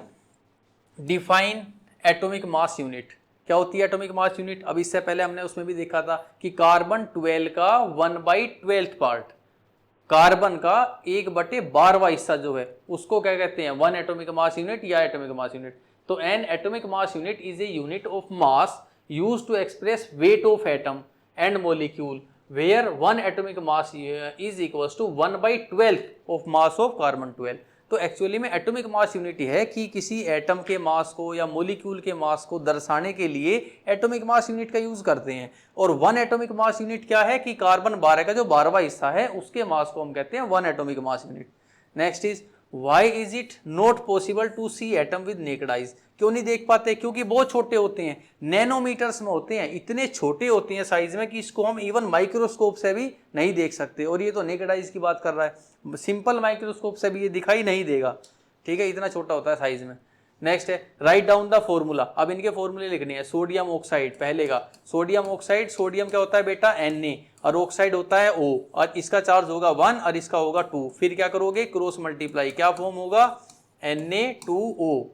define atomic mass unit, क्या होती है एटॉमिक मास यूनिट। अब इससे पहले हमने उसमें भी देखा था कि कार्बन 12 का 1/12 पार्ट, कार्बन का 1/12वां हिस्सा जो है उसको क्या कहते हैं 1 एटॉमिक मास यूनिट या एटॉमिक मास यूनिट। तो an atomic mass unit is a unit of mass used to express weight of atom and molecule where 1 atomic mass is equals to 1/12 of mass of carbon 12। तो actually में atomic mass unit है कि किसी atom के मास को या molecule के मास को दर्शाने के लिए एटॉमिक मास यूनिट का यूज करते हैं। और 1 एटॉमिक मास यूनिट क्या है कि कार्बन 12 का जो 12वां हिस्सा है उसके मास को हम कहते हैं 1 atomic mass unit. Next is why is it not possible to see atom with naked eyes, क्यों नहीं देख पाते, क्योंकि बहुत छोटे होते हैं, नैनोमीटर्स में होते हैं, इतने छोटे होते हैं साइज में कि इसको हम इवन माइक्रोस्कोप से भी नहीं देख सकते, और ये तो नेकेड आइज की बात कर रहा है, सिंपल माइक्रोस्कोप से भी ये दिखाई नहीं देगा, ठीक है, इतना छोटा होता है साइज में। नेक्स्ट है राइट डाउन द फॉर्मूला, अब इनके फॉर्मूले लिखने हैं। सोडियम ऑक्साइड पहले का, सोडियम ऑक्साइड, सोडियम क्या होता है बेटा Na, और ऑक्साइड होता है O, और इसका चार्ज होगा 1 और इसका होगा 2, फिर क्या करोगे क्रॉस मल्टीप्लाई, क्या फॉर्म होगा Na2O।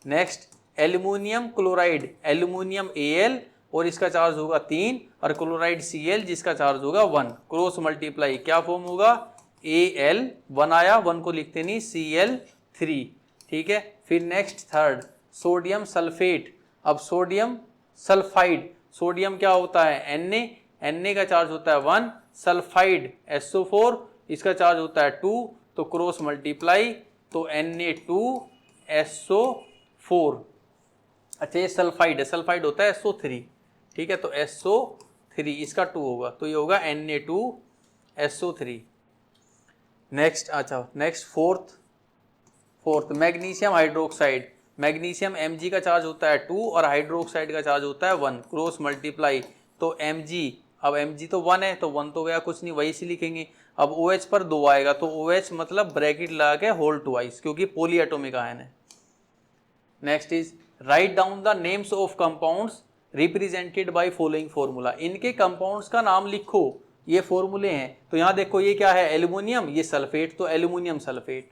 Next aluminium chloride, aluminium Al और इसका चार्ज होगा 3, और क्लोराइड Cl जिसका चार्ज होगा 1, क्रॉस मल्टीप्लाई, क्या फॉर्म होगा Al, 1 आया, 1 को लिखते नहीं, Cl3, ठीक है। फिर नेक्स्ट थर्ड सोडियम सल्फेट, अब सोडियम सल्फाइड, सोडियम क्या होता है Na का चार्ज होता है 1, सल्फाइड SO4 इसका चार्ज होता है 2, तो क्रॉस मल्टीप्लाई, तो Na2SO4। अच्छा ये सल्फाइड है, सल्फाइड होता है SO3, ठीक है, तो SO3 इसका 2 होगा, तो ये होगा Na2SO3। नेक्स्ट, अच्छा next fourth magnesium hydroxide, magnesium Mg का चार्ज होता है 2 और हाइड्रोक्साइड का चार्ज होता है 1, क्रॉस मल्टीप्लाई, तो Mg, अब Mg तो 1 है तो 1 तो गया कुछ नहीं, वही से लिखेंगे। अब OH पर 2 आएगा तो OH मतलब ब्रैकेट लगा के होल ट्वाइस, क्योंकि पॉली एटॉमिक आयन है। Next is write down the names of compounds represented by following formula. इनके कंपाउंड्स का नाम लिखो, ये फॉर्मूले हैं। तो यहां देखो ये क्या है, एल्यूमिनियम, ये सल्फेट, तो aluminium sulphate,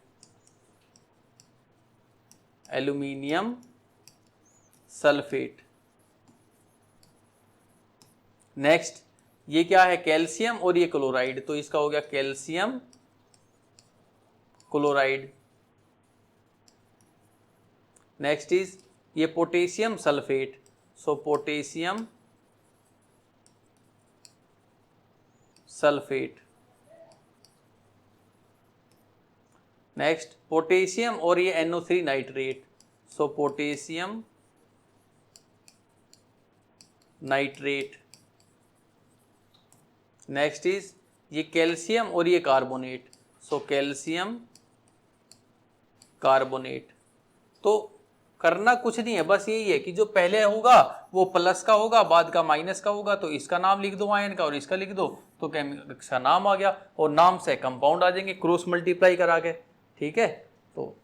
aluminium sulphate. Next ये क्या है, कैल्शियम और ये क्लोराइड, तो इसका हो गया कैल्शियम क्लोराइड। नेक्स्ट इज ये पोटेशियम सल्फेट, सो पोटेशियम सल्फेट। नेक्स्ट पोटेशियम और ये NO3 nitrate, so potassium nitrate. Next is ये कैल्शियम और ये कार्बोनेट, सो कैल्शियम कार्बोनेट। तो करना कुछ नहीं है, बस यही है कि जो पहले होगा वो प्लस का होगा, बाद का माइनस का होगा, तो इसका नाम लिख दो आयन का और इसका लिख दो, तो केमिकल का नाम आ गया और नाम से कंपाउंड आ जाएंगे क्रॉस मल्टीप्लाई करा के। ठीक है, तो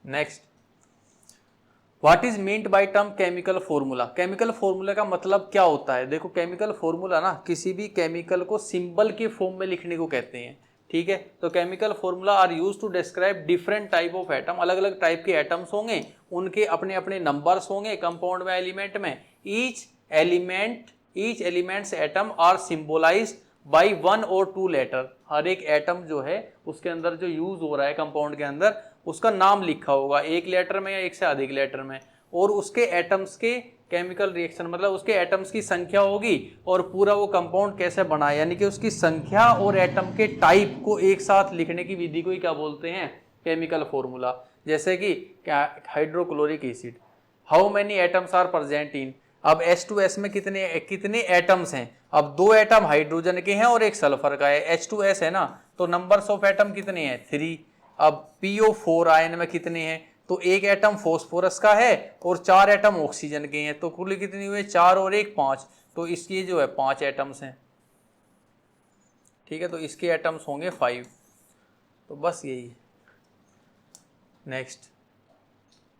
next what is meant by term chemical formula. Chemical formula का मतलब क्या होता है, देखो केमिकल फॉर्मूला ना किसी भी केमिकल को सिंबल के फॉर्म में लिखने को कहते हैं। ठीक है, तो chemical formula are use to describe different type of atom, अलग अलग टाइप के एटम्स होंगे, उनके अपने अपने नंबर्स होंगे कंपाउंड में, एलिमेंट में। Each elements atom are symbolized by 1 or 2 letter. हर एक एटम जो है उसके अंदर जो यूज हो रहा है कंपाउंड के अंदर, उसका नाम लिखा होगा एक लेटर में या एक से अधिक लेटर में, और उसके एटम्स के केमिकल रिएक्शन मतलब उसके एटम्स की संख्या होगी और पूरा वो कंपाउंड कैसे बना है, यानी कि उसकी संख्या और एटम के टाइप को एक साथ लिखने की विधि को ही क्या बोलते हैं, केमिकल फॉर्मूला। जैसे कि hydrochloric acid, how many atoms are present in. अब H2S में कितने एटम्स हैं, अब 2 एटम हाइड्रोजन के हैं और एक सल्फर का है, H2S है ना, तो नंबर्स ऑफ एटम कितने हैं, 3। अब PO4 आयन में कितने हैं, तो एक एटम फॉस्फोरस का है और 4 एटम ऑक्सीजन के हैं, तो कुल कितनी हुए, 4 और 1 5, तो इसके जो है 5 एटम्स हैं। ठीक है, तो इसके एटम्स होंगे 5, तो बस यही। Next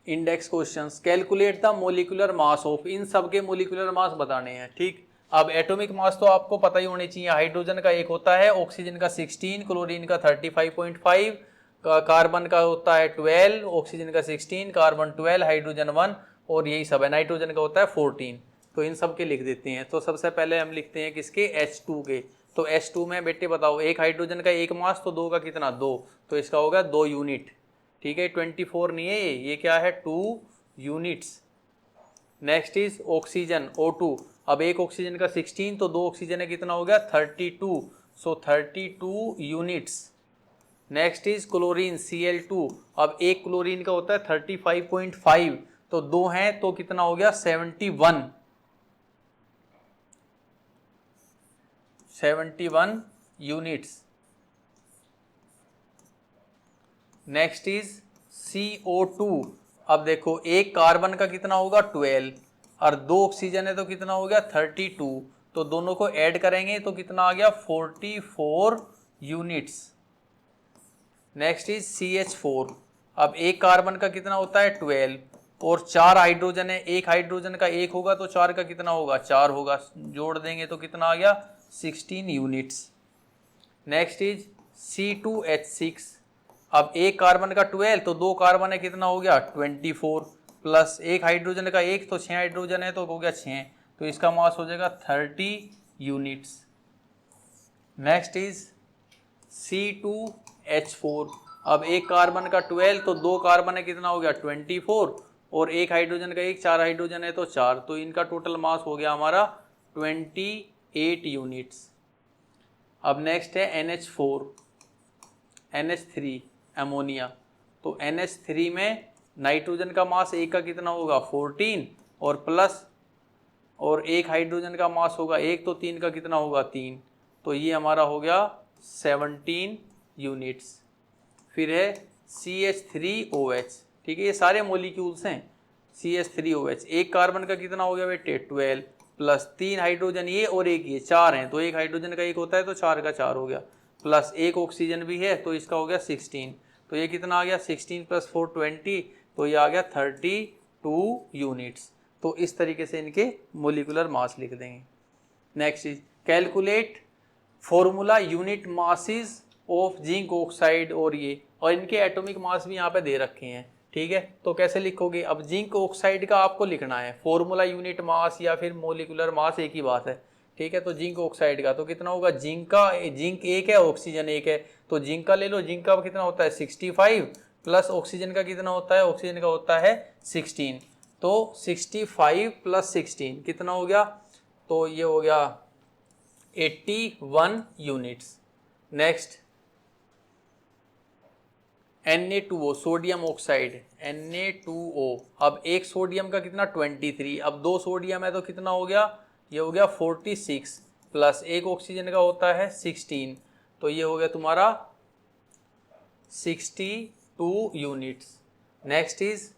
index questions, calculate the molecular mass of, इन सब के मोलिकुलर मास बताने हैं। ठीक, अब एटॉमिक मास तो आपको पता ही होनी चाहिए, हाइड्रोजन का 1 होता है, ऑक्सीजन का 16, क्लोरीन का 35.5, कार्बन का होता है 12, ऑक्सीजन का 16, कार्बन 12, हाइड्रोजन 1, और यही सब है। नाइट्रोजन का होता है 14, तो इन सब के लिख देते हैं। तो सबसे पहले हम लिखते हैं किसके, H2 के। तो H2 में बेटे बताओ, एक हाइड्रोजन का 1 मास, तो 2 का कितना, 2, तो इसका होगा 2 यूनिट। ठीक है, 24 नहीं है ये क्या है, 2 units. Next is oxygen O2, अब एक ऑक्सीजन का 16, तो 2 ऑक्सीजन है, कितना हो गया 32, सो 32 units. Next is chlorine Cl2, अब एक क्लोरीन का होता है 35.5, तो 2 हैं तो कितना हो गया 71 यूनिट्स। नेक्स्ट इज CO2, अब देखो एक कार्बन का कितना होगा 12 और 2 ऑक्सीजन है तो कितना हो गया 32, तो दोनों को ऐड करेंगे तो कितना आ गया 44 यूनिट्स। नेक्स्ट इज CH4, अब एक कार्बन का कितना होता है 12 और 4 हाइड्रोजन है, एक हाइड्रोजन का 1 होगा तो 4 का कितना होगा 4 होगा, जोड़ देंगे तो कितना आ गया 16 यूनिट्स। नेक्स्ट इज C2H6, अब एक कार्बन का 12 तो 2 कार्बन है, कितना हो गया 24, प्लस एक हाइड्रोजन का 1 तो 6 हाइड्रोजन है तो हो गया 6, तो इसका मास हो जाएगा 30 यूनिट्स। नेक्स्ट इज C2H4, अब एक कार्बन का 12 तो 2 कार्बन है, कितना हो गया 24, और एक हाइड्रोजन का 1, 4 हाइड्रोजन है तो 4, तो इनका टोटल मास हो गया हमारा 28 यूनिट्स। अब नेक्स्ट है NH3 अमोनिया, तो NH3 में नाइट्रोजन का मास एक का कितना होगा 14 और प्लस और एक हाइड्रोजन का मास होगा 1, तो 3 का कितना होगा 3, तो ये हमारा हो गया 17 यूनिट्स। फिर है CH3OH, ठीक है, ये सारे मॉलिक्यूल्स हैं। CH3OH, एक कार्बन का कितना हो गया बेटे 12 प्लस 3 हाइड्रोजन ये और एक ये 4 हैं, तो एक हाइड्रोजन का 1 होता है तो 4 का 4 हो गया, प्लस एक ऑक्सीजन भी है तो इसका हो गया 16। तो ये कितना आ गया 16 + 4 20, तो ये आ गया 32 यूनिट्स। तो इस तरीके से इनके मोलिकुलर मास लिख देंगे। Next is calculate formula unit masses of zinc oxide, और ये और इनके एटॉमिक मास भी यहाँ पे दे रखे हैं। ठीक है, तो कैसे लिखोगे? अब जिंक ऑक्साइड का आपको लिखना है, फॉर्मूला यूनिट मास या फिर मोलिकुलर मास एक ही बात है। ठीक है, तो जिंक ऑक्साइड का तो कितना होगा? जिंक एक है, ऑक्सीजन एक है, तो जिंक का ले लो। जिंक का कितना होता है 65, प्लस ऑक्सीजन का कितना होता है? ऑक्सीजन का होता है 16। तो 65 + 16 कितना हो गया? तो ये हो गया 81 units. Next Na2O sodium oxide, Na2O। अब एक सोडियम का कितना 23, अब दो सोडियम है तो कितना हो गया? ये हो गया 46, प्लस एक ऑक्सीजन का होता है 16, तो ये हो गया तुम्हारा 62 यूनिट्स। Next is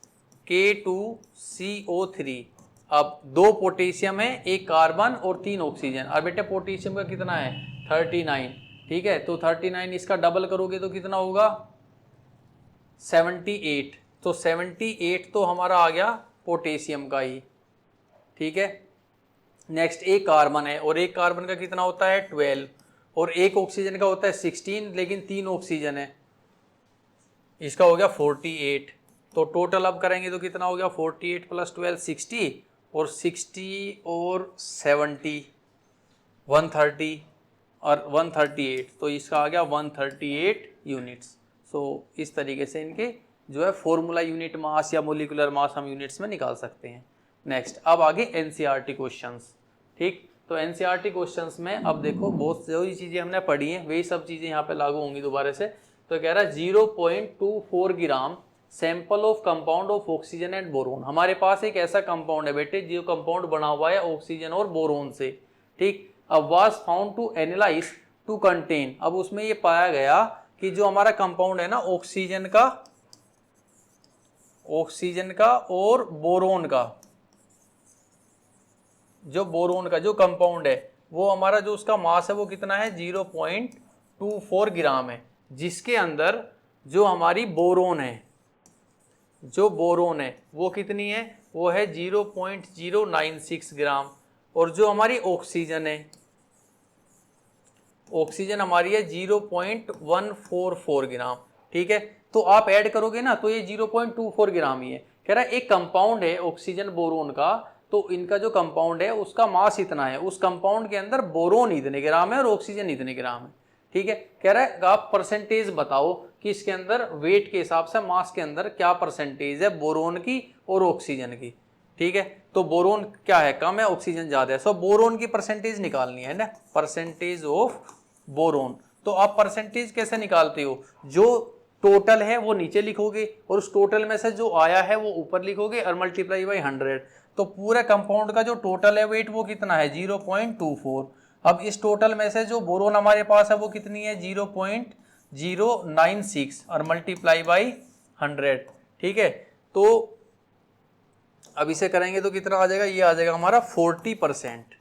K2CO3। अब दो पोटेशियम है, एक कार्बन और 3 ऑक्सीजन। अब बेटे पोटेशियम का कितना है 39। ठीक है, तो 39 इसका डबल करोगे तो कितना होगा 78। तो 78 तो हमारा आ गया पोटेशियम का ही। ठीक है, नेक्स्ट एक कार्बन है और एक कार्बन का कितना होता है 12, और एक ऑक्सीजन का होता है 16, लेकिन 3 ऑक्सीजन है, इसका हो गया 48। तो टोटल अब करेंगे तो कितना हो गया 48 + 12 60, और 60 और 70 130 और 138, तो इसका आ गया 138 यूनिट्स। सो इस तरीके से इनके जो है फॉर्मूला यूनिट मास या मोलिकुलर मास हम यूनिट्स में निकाल सकते हैं। नेक्स्ट अब आगे एनसीईआरटी क्वेश्चंस। ठीक, तो एनसीईआरटी क्वेश्चंस में अब देखो बहुत सारी चीज़ें हमने पढ़ी हैं, वही सब चीज़ें यहाँ पे लागू होंगी दोबारा से। तो कह रहा है 0.24 gram sample of compound of oxygen and boron. हमारे पास एक ऐसा कंपाउंड है बेटे जो कंपाउंड बना हुआ है ऑक्सीजन और बोरोन से। ठीक, अब was found to analyse to contain, अब उसमें ये पाया गया कि जो हमारा कंपाउंड है ना ऑक्सीजन का और बोरोन का, जो बोरोन का जो कंपाउंड है वो हमारा जो उसका मास है वो कितना है 0.24 ग्राम है, जिसके अंदर जो हमारी बोरोन है वो कितनी है? वो है 0.096 ग्राम, और जो हमारी ऑक्सीजन है हमारी है 0.144 ग्राम। ठीक है, तो आप ऐड करोगे ना तो ये 0.24 ग्राम ही है। कह रहा है एक कंपाउंड है ऑक्सीजन बोरोन का, तो इनका जो कंपाउंड है उसका मास इतना है, उस कंपाउंड के अंदर बोरोन इतने ग्राम है और ऑक्सीजन इतने ग्राम है। ठीक है, कह रहा है आप परसेंटेज बताओ कि इसके अंदर वेट के हिसाब से मास के अंदर क्या परसेंटेज है बोरोन की और ऑक्सीजन की। ठीक है, तो बोरोन क्या है कम है, ऑक्सीजन ज्यादा है, सो बोरोन की परसेंटेज निकालनी है ना, परसेंटेज ऑफ बोरोन। तो आप परसेंटेज कैसे निकालते हो? जो टोटल है वो नीचे लिखोगे और उस टोटल में से जो आया है वो ऊपर लिखोगे और मल्टीप्लाई बाई 100। तो पूरे कंपाउंड का जो टोटल है वेट वो कितना है 0.24। अब इस टोटल में से जो बोरोन हमारे पास है वो कितनी है 0.096 और मल्टीप्लाई बाई 100। ठीक है, तो अब इसे करेंगे तो कितना आ जाएगा? ये आ जाएगा हमारा 40%।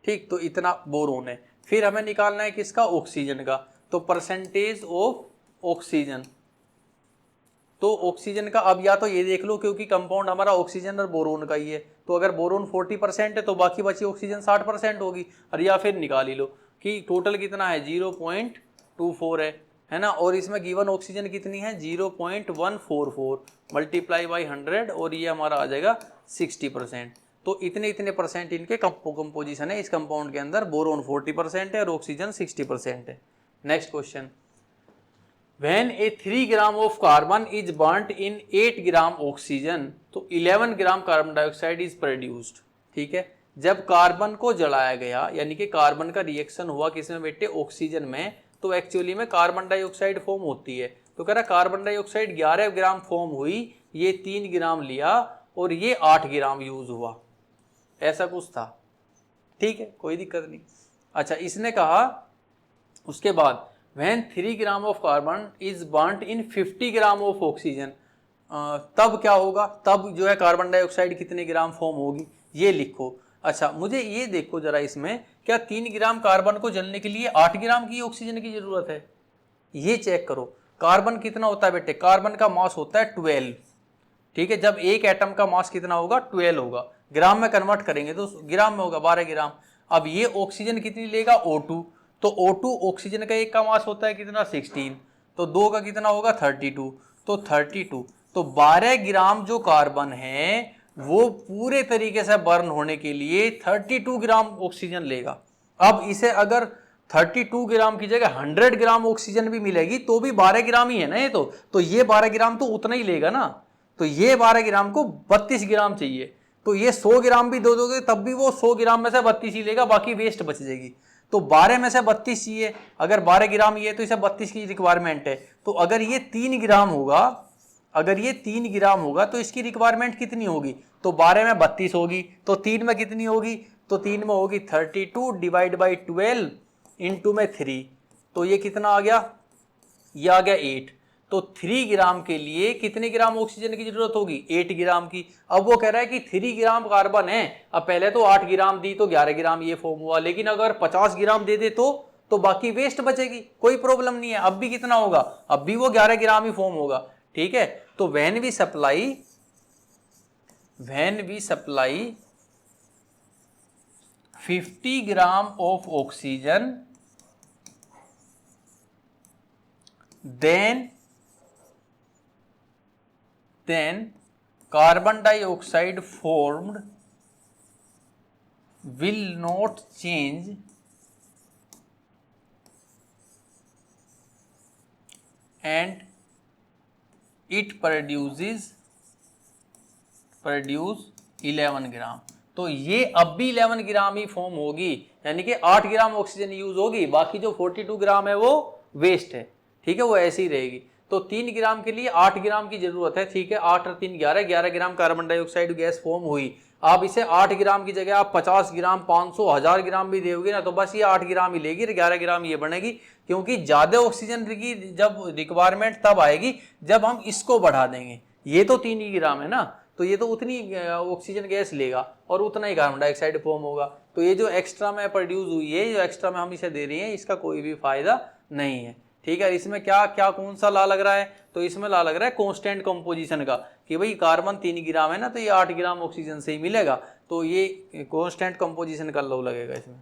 ठीक, तो इतना बोरोन है। फिर हमें निकालना है किसका? ऑक्सीजन का। तो परसेंटेज ऑफ ऑक्सीजन, तो ऑक्सीजन का अब या तो ये देख लो क्योंकि कंपाउंड हमारा ऑक्सीजन और बोरोन का ही है, तो अगर बोरोन 40% है तो बाकी बची ऑक्सीजन 60% होगी, और या फिर निकाल ही लो कि टोटल कितना है 0.24 है ना, और इसमें गिवन ऑक्सीजन कितनी है 0.144 मल्टीप्लाई बाई 100, और ये हमारा आ जाएगा 60%। तो इतने इतने परसेंट इनके कंपोजिशन है इस कंपाउंड के अंदर, बोरोन 40% है और ऑक्सीजन 60% है। Next question, When a 3 gram of carbon is burnt in 8 gram oxygen, तो 11 gram carbon dioxide is produced. ठीक है, जब कार्बन को जलाया गया यानी कि कार्बन का रिएक्शन हुआ किसमें बेटे? ऑक्सीजन में, तो एक्चुअली में कार्बन डाइऑक्साइड फॉर्म होती है। तो कह रहा कार्बन डाइऑक्साइड 11 ग्राम फॉर्म हुई, ये 3 ग्राम लिया और ये 8 ग्राम यूज हुआ, ऐसा कुछ था। ठीक है, कोई दिक्कत नहीं। अच्छा, इसने कहा उसके बाद when 3 gram of carbon is burnt in 50 gram of oxygen, तब क्या होगा? तब जो है कार्बन डाइऑक्साइड कितने ग्राम फॉर्म होगी ये लिखो। अच्छा मुझे ये देखो जरा, इसमें क्या 3 ग्राम कार्बन को जलने के लिए 8 ग्राम की ऑक्सीजन की जरूरत है? ये चेक करो। कार्बन कितना होता है बेटे? कार्बन का मास होता है 12। ठीक है, जब एक एटम का मास कितना होगा? 12 होगा। ग्राम में कन्वर्ट करेंगे तो ग्राम में होगा 12 ग्राम। अब ये ऑक्सीजन कितनी लेगा? O2। तो O2 ऑक्सीजन का एक का मास होता है कितना? 16। तो दो का कितना होगा? 32। तो 32, तो 12 ग्राम जो कार्बन है वो पूरे तरीके से बर्न होने के लिए 32 ग्राम ऑक्सीजन लेगा। अब इसे अगर 32 ग्राम की जगह 100 ग्राम ऑक्सीजन भी मिलेगी तो भी 12 ग्राम ही है ना ये तो ये 12 ग्राम तो उतना ही लेगा ना। तो ये 12 ग्राम को 32 ग्राम चाहिए, तो ये 100 ग्राम भी दे दोगे तब भी वो 100 ग्राम में से 32 ही लेगा, बाकी वेस्ट बच जाएगी। तो 12 में से 32 चाहिए, अगर 12 ग्राम ये तो इसे 32 की रिक्वायरमेंट है। तो अगर ये 3 ग्राम होगा, अगर ये 3 ग्राम होगा तो इसकी रिक्वायरमेंट कितनी होगी? तो 12 में 32 होगी, तो 3 में कितनी होगी? तो 3 में होगी 32 डिवाइड बाई 12 इंटू में 3, तो ये कितना आ गया? ये आ गया 8। तो 3 ग्राम के लिए कितने ग्राम ऑक्सीजन की जरूरत होगी? 8 ग्राम की। अब वो कह रहा है कि 3 ग्राम कार्बन है, अब पहले तो 8 ग्राम दी तो 11 ग्राम ये फॉर्म हुआ, लेकिन अगर 50 ग्राम दे दे तो बाकी वेस्ट बचेगी, कोई प्रॉब्लम नहीं है। अब भी कितना होगा? अब भी वो 11 ग्राम ही फॉर्म होगा। ठीक है, तो when we supply 50 gram of oxygen then carbon dioxide formed will not change and it produce 11 ग्राम। तो ये अब भी 11 ग्राम ही फॉर्म होगी, यानी कि 8 ग्राम ऑक्सीजन यूज होगी, बाकी जो 42 ग्राम है वो वेस्ट है। ठीक है, वो ऐसी ही रहेगी। तो 3 ग्राम के लिए 8 ग्राम की जरूरत है। ठीक है, 8 और 3 11 gram carbon dioxide gas form हुई। आप इसे 8 ग्राम की जगह आप 50 ग्राम 500 1000 ग्राम भी दोगे ना तो बस ये 8 ग्राम ही लेगी, 11 ग्राम ये बनेगी, क्योंकि ज्यादा ऑक्सीजन की जब रिक्वायरमेंट तब आएगी जब हम इसको बढ़ा देंगे। ये तो 3 ही ग्राम है ना, तो ये तो उतनी ऑक्सीजन गैस लेगा और उतना ही कार्बन डाइऑक्साइड फॉर्म होगा। तो ये जो एक्स्ट्रा में प्रोड्यूस हुई है, जो एक्स्ट्रा में हम इसे दे रहे हैं, इसका कोई भी फायदा नहीं है। ठीक है, इसमें क्या क्या कौन सा ला लग रहा है? तो इसमें ला लग रहा है कांस्टेंट कंपोजिशन का, कि भाई कार्बन 3 ग्राम है ना तो ये 8 ग्राम ऑक्सीजन से ही मिलेगा, तो ये कांस्टेंट कंपोजिशन का लॉ लगेगा इसमें।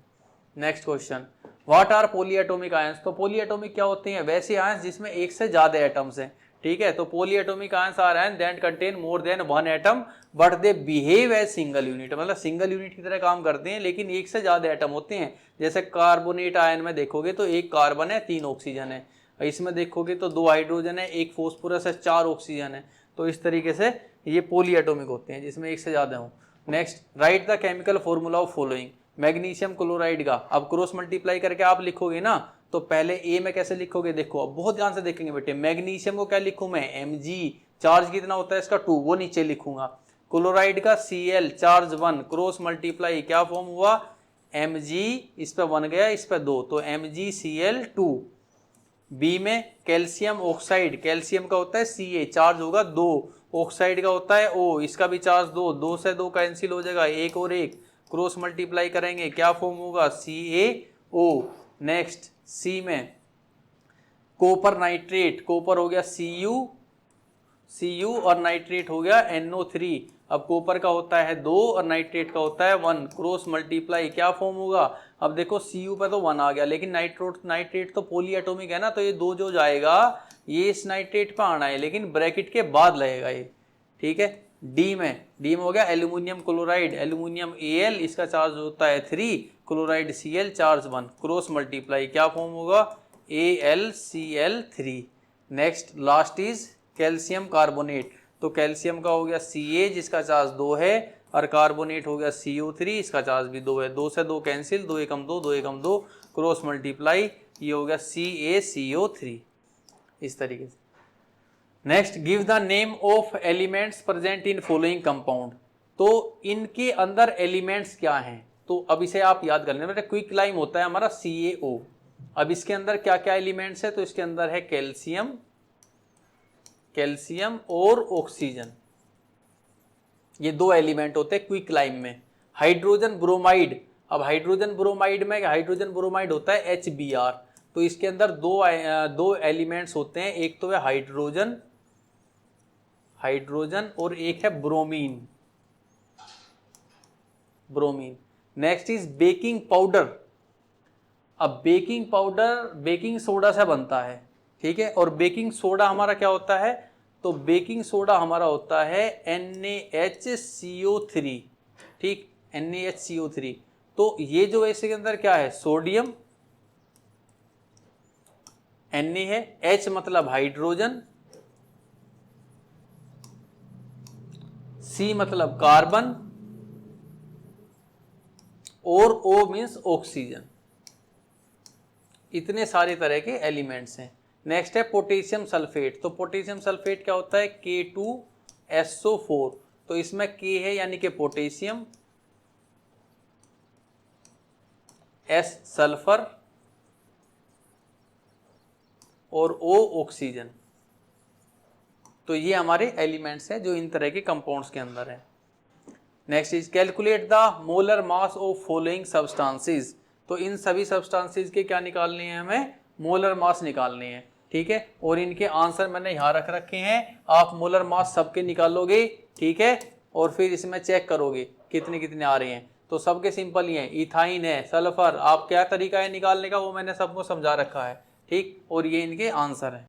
Next question, what are polyatomic ions? तो पॉलीएटॉमिक क्या होते हैं? वैसे आयंस जिसमें एक से ज्यादा एटम्स हैं। ठीक है, तो polyatomic ions are ions that contain more than one atom but they behave as single unit, मतलब सिंगल यूनिट की तरह काम करते हैं लेकिन एक से ज्यादा एटम होते हैं। जैसे कार्बोनेट आयन में देखोगे तो एक कार्बन है 3 ऑक्सीजन है, इसमें देखोगे तो 2 हाइड्रोजन है 1 फॉस्फोरस है 4 ऑक्सीजन है। तो इस तरीके से ये पॉलीएटॉमिक होते हैं जिसमें एक से ज्यादा हो। Next, right the chemical formula of following. Magnesium chloride का अब क्रॉस मल्टीप्लाई करके आप लिखोगे ना, तो पहले ए में कैसे लिखोगे? देखो अब बहुत ध्यान से देखेंगे बेटे। मैग्नीशियम को क्या लिखूं मैं? Mg, चार्ज कितना होता है इसका? 2, वो नीचे लिखूंगा। क्लोराइड का Cl, चार्ज 1, क्रॉस मल्टीप्लाई क्या फॉर्म हुआ? Mg, इस पे 1 गया, इस पे 2, तो MgCl2। बी में कैल्शियम ऑक्साइड, कैल्शियम का होता है Ca, चार्ज होगा 2, ऑक्साइड का होता है O, इसका भी चार्ज 2, 2 से 2 कैंसिल हो जाएगा, 1 और 1, क्रॉस मल्टीप्लाई करेंगे क्या फॉर्म होगा? CaO। नेक्स्ट, सी में कॉपर नाइट्रेट, कॉपर हो गया Cu और नाइट्रेट हो गया NO3। अब कॉपर का होता है 2 और नाइट्रेट का होता है 1, क्रॉस मल्टीप्लाई क्या फॉर्म होगा? अब देखो Cu पे तो 1 आ गया, लेकिन नाइट्रेट तो पॉलीएटॉमिक है ना, तो ये 2 जो जाएगा ये इस नाइट्रेट पे आना है, लेकिन ब्रैकेट के बाद लगेगा ये। ठीक है, डी में हो गया एल्यूमिनियम क्लोराइड, एल्यूमिनियम Al, इसका चार्ज होता है 3, chloride Cl, charge 1, cross multiply क्या फॉर्म होगा? AlCl3। Next, last is calcium carbonate, तो कैल्शियम का हो गया Ca, जिसका चार्ज 2 है, और कार्बोनेट हो गया CO3, इसका चार्ज भी 2 है, 2 से 2 कैंसिल, 2 एकम 2, 2 एकम 2, क्रॉस मल्टीप्लाई, ये हो गया CaCO3, इस तरीके से। Next, give the name of elements present in following compound. तो इनके अंदर एलिमेंट्स क्या हैं? तो अब इसे आप याद कर लेना बेटा। क्विक लाइम होता है हमारा CaO। अब इसके अंदर क्या क्या एलिमेंट्स है? तो इसके अंदर है कैल्शियम और ऑक्सीजन, ये 2 एलिमेंट होते हैं क्विक लाइम में। हाइड्रोजन ब्रोमाइड, अब हाइड्रोजन ब्रोमाइड में हाइड्रोजन ब्रोमाइड होता है HBr, तो इसके अंदर दो एलिमेंट्स होते हैं, एक तो है हाइड्रोजन और एक है bromine. Next is baking powder. अब बेकिंग पाउडर बेकिंग सोडा से बनता है, ठीक है, और बेकिंग सोडा हमारा क्या होता है, तो बेकिंग सोडा हमारा होता है NaHCO3, ठीक, NaHCO3। तो ये जो इसके अंदर क्या है, सोडियम, Na है, H मतलब हाइड्रोजन, C मतलब कार्बन, और O मीन्स ऑक्सीजन। इतने सारे तरह के एलिमेंट्स हैं। नेक्स्ट है पोटेशियम सल्फेट। तो पोटेशियम सल्फेट क्या होता है, K2SO4। तो इसमें K है यानी कि पोटेशियम, S सल्फर और O ऑक्सीजन। तो ये हमारे एलिमेंट्स हैं जो इन तरह के कंपाउंड्स के अंदर हैं। Next is calculate the molar mass of following substances. तो इन सभी सब्सटेंसेस के क्या निकालने हैं, हमें मोलर मास निकालने हैं, ठीक है, और इनके आंसर मैंने यहाँ रख रखे हैं। आप मोलर मास सबके निकालोगे, ठीक है, और फिर इसमें चेक करोगे कितने कितने आ रहे हैं। तो सबके सिंपल ही हैं, इथाइन है, सल्फर, आप क्या तरीका है निकालने का वो मैंने सबको समझा रखा है, ठीक, और ये इनके आंसर हैं।